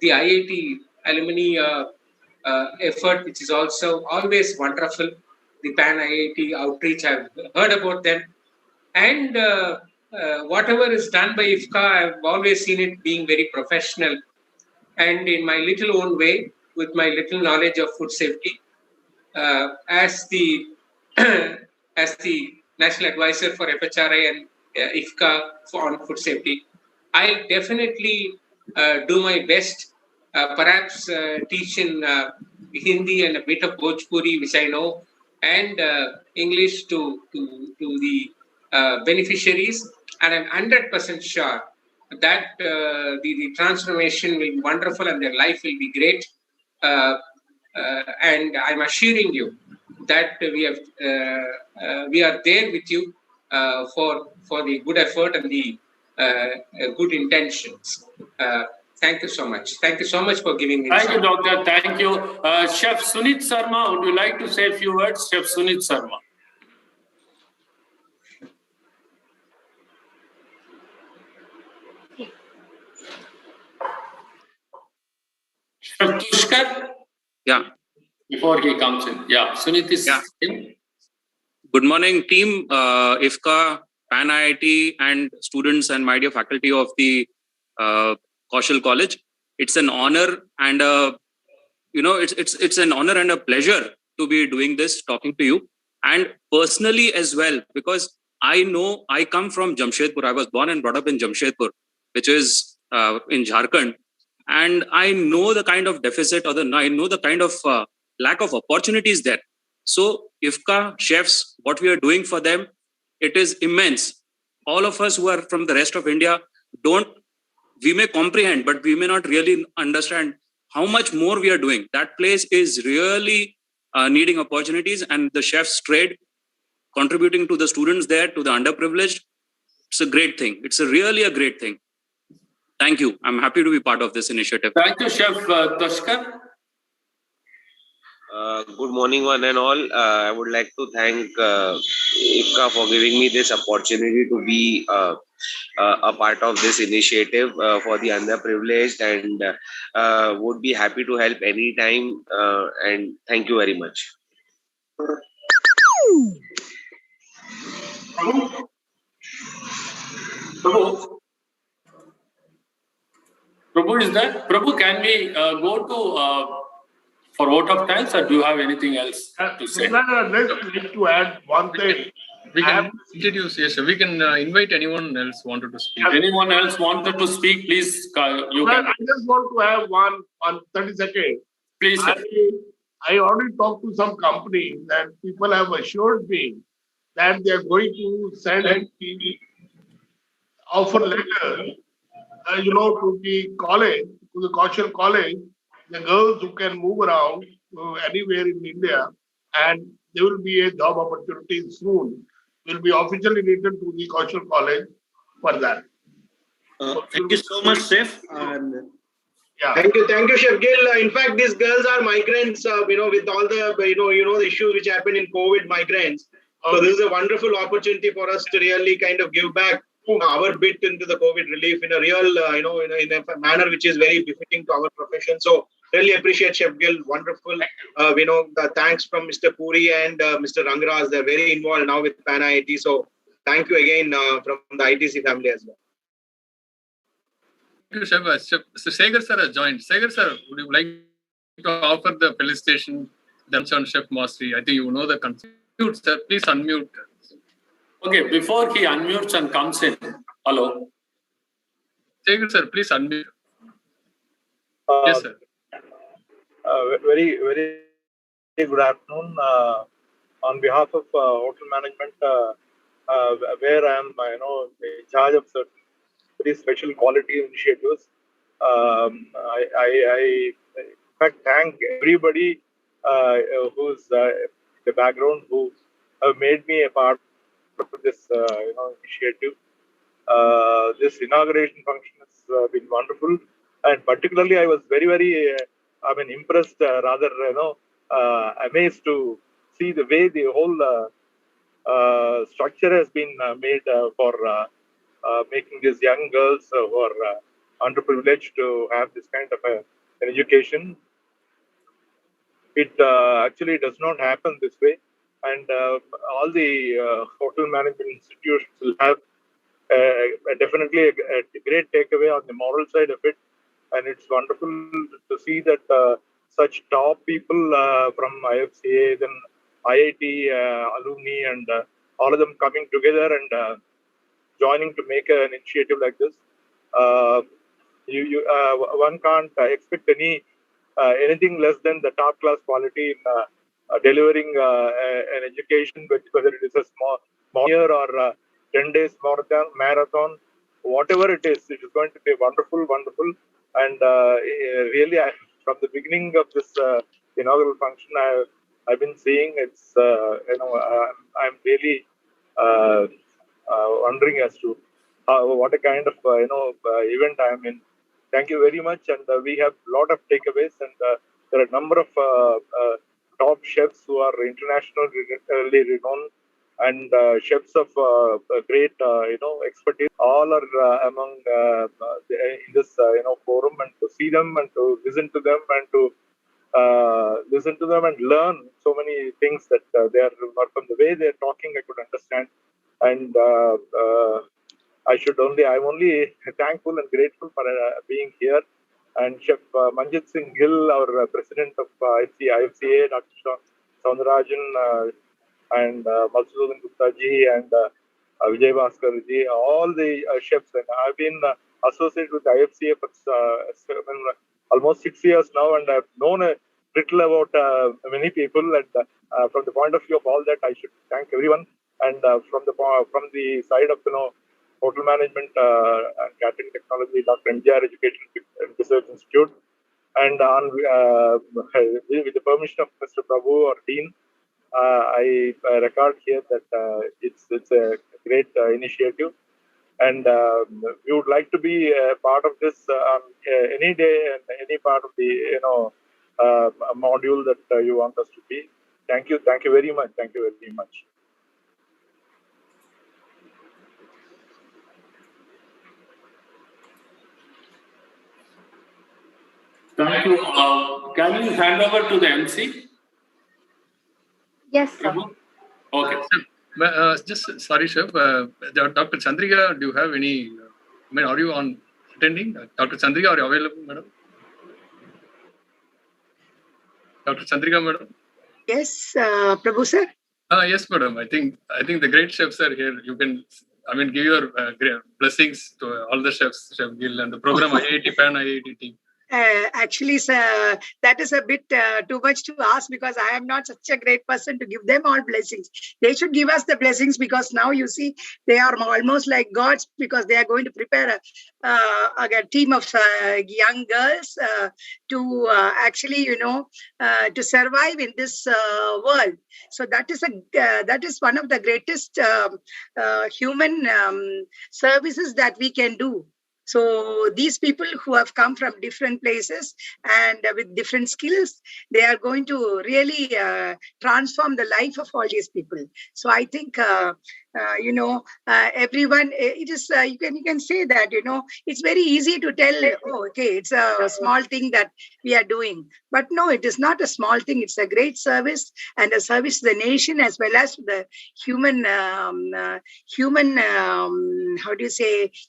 the IIT Alumni effort, which is also always wonderful. The PanIIT outreach, I've heard about them. And whatever is done by IFCA, I've always seen it being very professional. And in my little own way, with my little knowledge of food safety, as the as the national advisor for FHRI and IFCA on food safety, I'll definitely do my best. Perhaps teach in Hindi and a bit of Bhojpuri, which I know, and English to the beneficiaries. And I'm 100% sure that the transformation will be wonderful and their life will be great. And I'm assuring you that we are there with you for the good effort and the good intentions. Thank you so much. Thank you so much for giving me. Thank you, Doctor. Thank you. Chef Sunit Sarma, would you like to say a few words? Chef Sunit Sarma. Chef Tushkar? Yeah. Before he comes in. Yeah, Sunit is in. Good morning, team, IFCA, PanIIT, and students and my dear faculty of the Kaushal College. It's an honor and it's an honor and a pleasure to be doing this, talking to you, and personally as well, because I know I come from Jamshedpur. I was born and brought up in Jamshedpur, which is in Jharkhand, and I know the kind of deficit I know the kind of lack of opportunities there. So IFCA chefs, what we are doing for them, it is immense. All of us who are from the rest of India we may comprehend, but we may not really understand how much more we are doing. That place is really needing opportunities, and the chefs trade, contributing to the students there, to the underprivileged. It's a great thing. It's really a great thing. Thank you. I'm happy to be part of this initiative. Thank you, Chef Tushkar. Good morning, one and all. I would like to thank IFCA for giving me this opportunity to be a part of this initiative for the underprivileged, and would be happy to help anytime. And thank you very much. Prabhu is there? Prabhu, can we go to for vote of thanks, or do you have anything else to say? Let's need to add one thing. We can introduce, yes, we can invite anyone else wanted to speak. If anyone else wanted to speak, please, you can. I just want to have one 30 seconds. Please, sir. I already talked to some companies and people have assured me that they are going to send the offer letter, to the college, to the Kaushal College, the girls who can move around anywhere in India, and there will be a job opportunity soon. Will be officially written to the Kaushal College for that. Thank you so much, Chef. And Thank you, Chef Gill. In fact, these girls are migrants. With all the the issues which happened in COVID, migrants. So this is a wonderful opportunity for us to really kind of give back our bit into the COVID relief in a real, in a manner which is very befitting to our profession. So really appreciate Chef Gill. Wonderful. The thanks from Mr. Puri and Mr. Rangraj. They're very involved now with PanIIT. So thank you again from the ITC family as well. Thank you, Chef. So Segar sir has joined. Segar sir, would you like to offer the felicitation on Chef Mastery? I think you know the concept. Sir, please unmute. Okay, before he unmutes and comes in, hello. Segar sir, please unmute. Yes, sir. Very, very good afternoon. On behalf of hotel management, where I am, in charge of certain very special quality initiatives, I in fact thank everybody who's the background, who have made me a part of this initiative. This inauguration function has been wonderful, and particularly I was very, very impressed, rather amazed to see the way the whole structure has been made for making these young girls who are underprivileged to have this kind of an education. It actually does not happen this way. And all the hotel management institutions will have definitely a great takeaway on the moral side of it. And it's wonderful to see that such top people from IFCA, then IIT alumni, and all of them coming together and joining to make an initiative like this. One can't expect anything less than the top class quality in delivering an education, whether it is a small year or 10 days marathon, whatever it is going to be wonderful. And really, from the beginning of this inaugural function, I've been seeing it's, I'm really wondering as to what a kind of event I am in. Thank you very much, and we have a lot of takeaways, and there are a number of top chefs who are internationally renowned, and chefs of great expertise. All are among in this forum, and to see them and to listen to them and to listen to them and learn so many things that they are from the way they are talking, I could understand. And I'm only thankful and grateful for being here. And Chef Manjit Singh Gill, our president of IFCA, Dr. Soundarajan, and Madhusudan Gupta ji, and Vijay Bhaskar ji, all the chefs. And I've been associated with IFCA for almost 6 years now, and I've known a little about many people. And from the point of view of all that, I should thank everyone. And from the side of hotel management and catering technology, Dr. MGR Education Research Institute, and on with the permission of Mr. Prabhu or Dean, I record here that it's a great initiative, and we would like to be a part of this any day and any part of the module that you want us to be. Thank you very much. Thank you very much. Thank you. Can you hand over to the MC? Yes, sir. Okay. Just sorry, Chef. Dr. Chandrika, do you have any? Are you on attending? Dr. Chandrika, are you available, madam? Dr. Chandrika, madam. Yes, Prabhu sir. Yes, madam. I think the great chefs are here. You can, give your blessings to all the chefs, Chef Gill, and the program IIT PanIIT team. Actually, sir, that is a bit too much to ask, because I am not such a great person to give them all blessings. They should give us the blessings, because now you see they are almost like gods, because they are going to prepare a team of young girls to actually, to survive in this world. So that is one of the greatest human services that we can do. So these people who have come from different places and with different skills, they are going to really transform the life of all these people. So I think, everyone, it is, you can say that, it's very easy to tell, oh, okay, it's a small thing that we are doing. But no, it is not a small thing. It's a great service, and a service to the nation as well as to the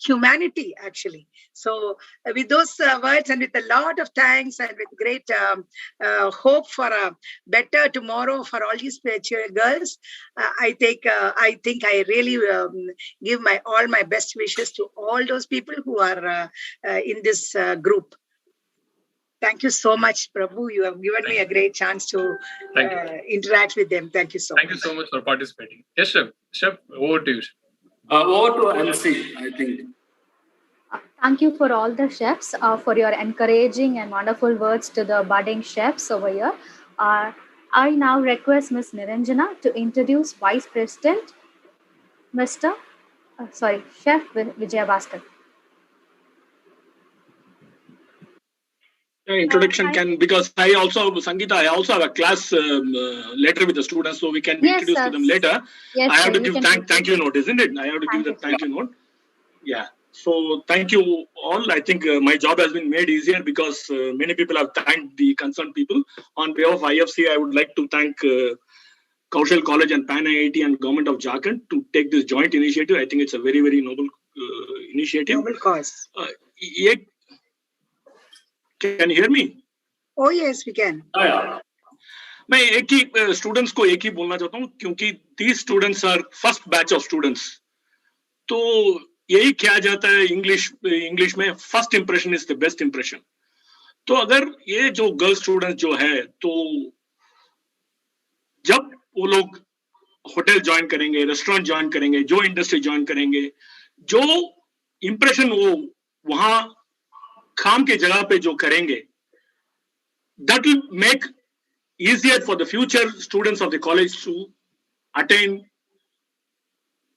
humanity, actually. So with those words, and with a lot of thanks, and with great hope for a better tomorrow for all these girls, I think I really give all my best wishes to all those people who are in this group. Thank you so much, Prabhu. You have given me a great chance to interact with them. Thank you so much. Thank you so much for participating. Yes, Chef. Chef, over to you. Over to MC, I think. Thank you for all the chefs for your encouraging and wonderful words to the budding chefs over here. I now request Ms. Niranjana to introduce Vice President, Chef Vijay Bhaskar. Introduction because I also have a class later with the students, so we can introduce to them later. Yes, I have to give thank you note, isn't it? I have to give the thank you note. Yeah. So thank you all. I think my job has been made easier because many people have thanked the concerned people. On behalf of IFCA, I would like to thank Kaushal College and PanIIT and Government of Jharkhand to take this joint initiative. I think it's a very, very noble initiative. Noble cause. Can you hear me? Oh yes, we can. मैं एक ही students को एक ही बोलना चाहता हूँ क्योंकि these students are first batch of students. तो यही किया जाता है इंग्लिश में first impression is the best impression. तो अगर ये जो गर्ल स्टूडेंट जो है तो जब वो लोग होटल ज्वाइन करेंगे, रेस्टोरेंट ज्वाइन करेंगे, जो इंडस्ट्री ज्वाइन करेंगे, जो इंप्रेशन वो वहां काम के जगह पे जो करेंगे, that will make easier for the future students of the college to attain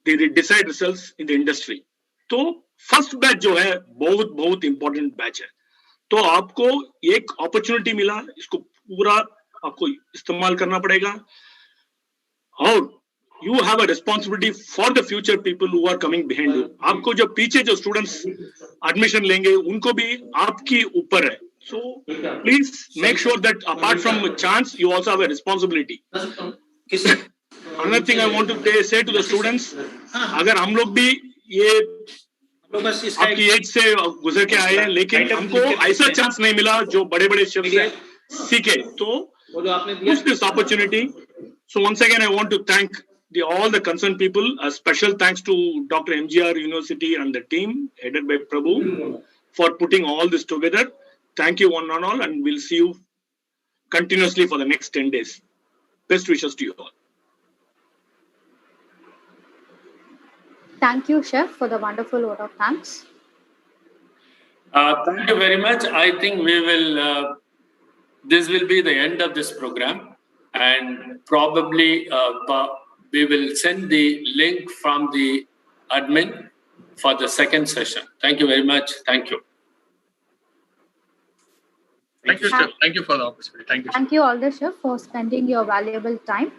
the desired results in the industry. तो फर्स्ट बैच जो है बहुत बहुत इंपॉर्टेंट बैच है. तो आपको एक अपॉर्चुनिटी मिला, इसको पूरा आपको इस्तेमाल करना पड़ेगा. और you have a responsibility for the future people who are coming behind you. आपको जो पीछे जो स्टूडेंट्स एडमिशन लेंगे उनको भी आपकी ऊपर है. So please make sure that apart from a chance, you also have a responsibility. Another thing I want to say to the students, अगर हम लोग भी ये आपकी एज से गुजर के आए हैं, लेकिन हमको ऐसा चांस नहीं मिला जो बड़े बड़े शेफ से सीखे, तो use this opportunity. So once again, I want to thank all the concerned people. A special thanks to Dr. MGR University and the team headed by Prabhu for putting all this together. Thank you one and all, and we'll see you continuously for the next 10 days. Best wishes to you all. Thank you, Chef, for the wonderful vote of thanks. Thank you very much. I think we will, this will be the end of this program, and probably we will send the link from the admin for the second session. Thank you very much. Thank you. Thank you, Chef. Thank you for the opportunity. Thank you. Thank you all the Chef for spending your valuable time.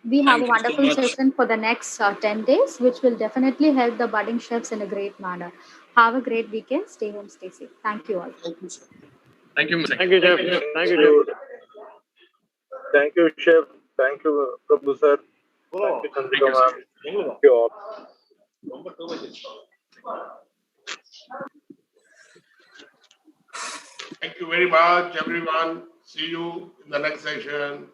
We have a wonderful session for the next 10 days, which will definitely help the budding chefs in a great manner. Have a great weekend. Stay home, stay safe. Thank you all. Thank you. Thank you, Chef. Thank you, Chef. Thank you, Chef. Thank you, Prabhu sir. Thank you, Chandrika ma'am. Thank you all. Thank you very much, everyone. See you in the next session.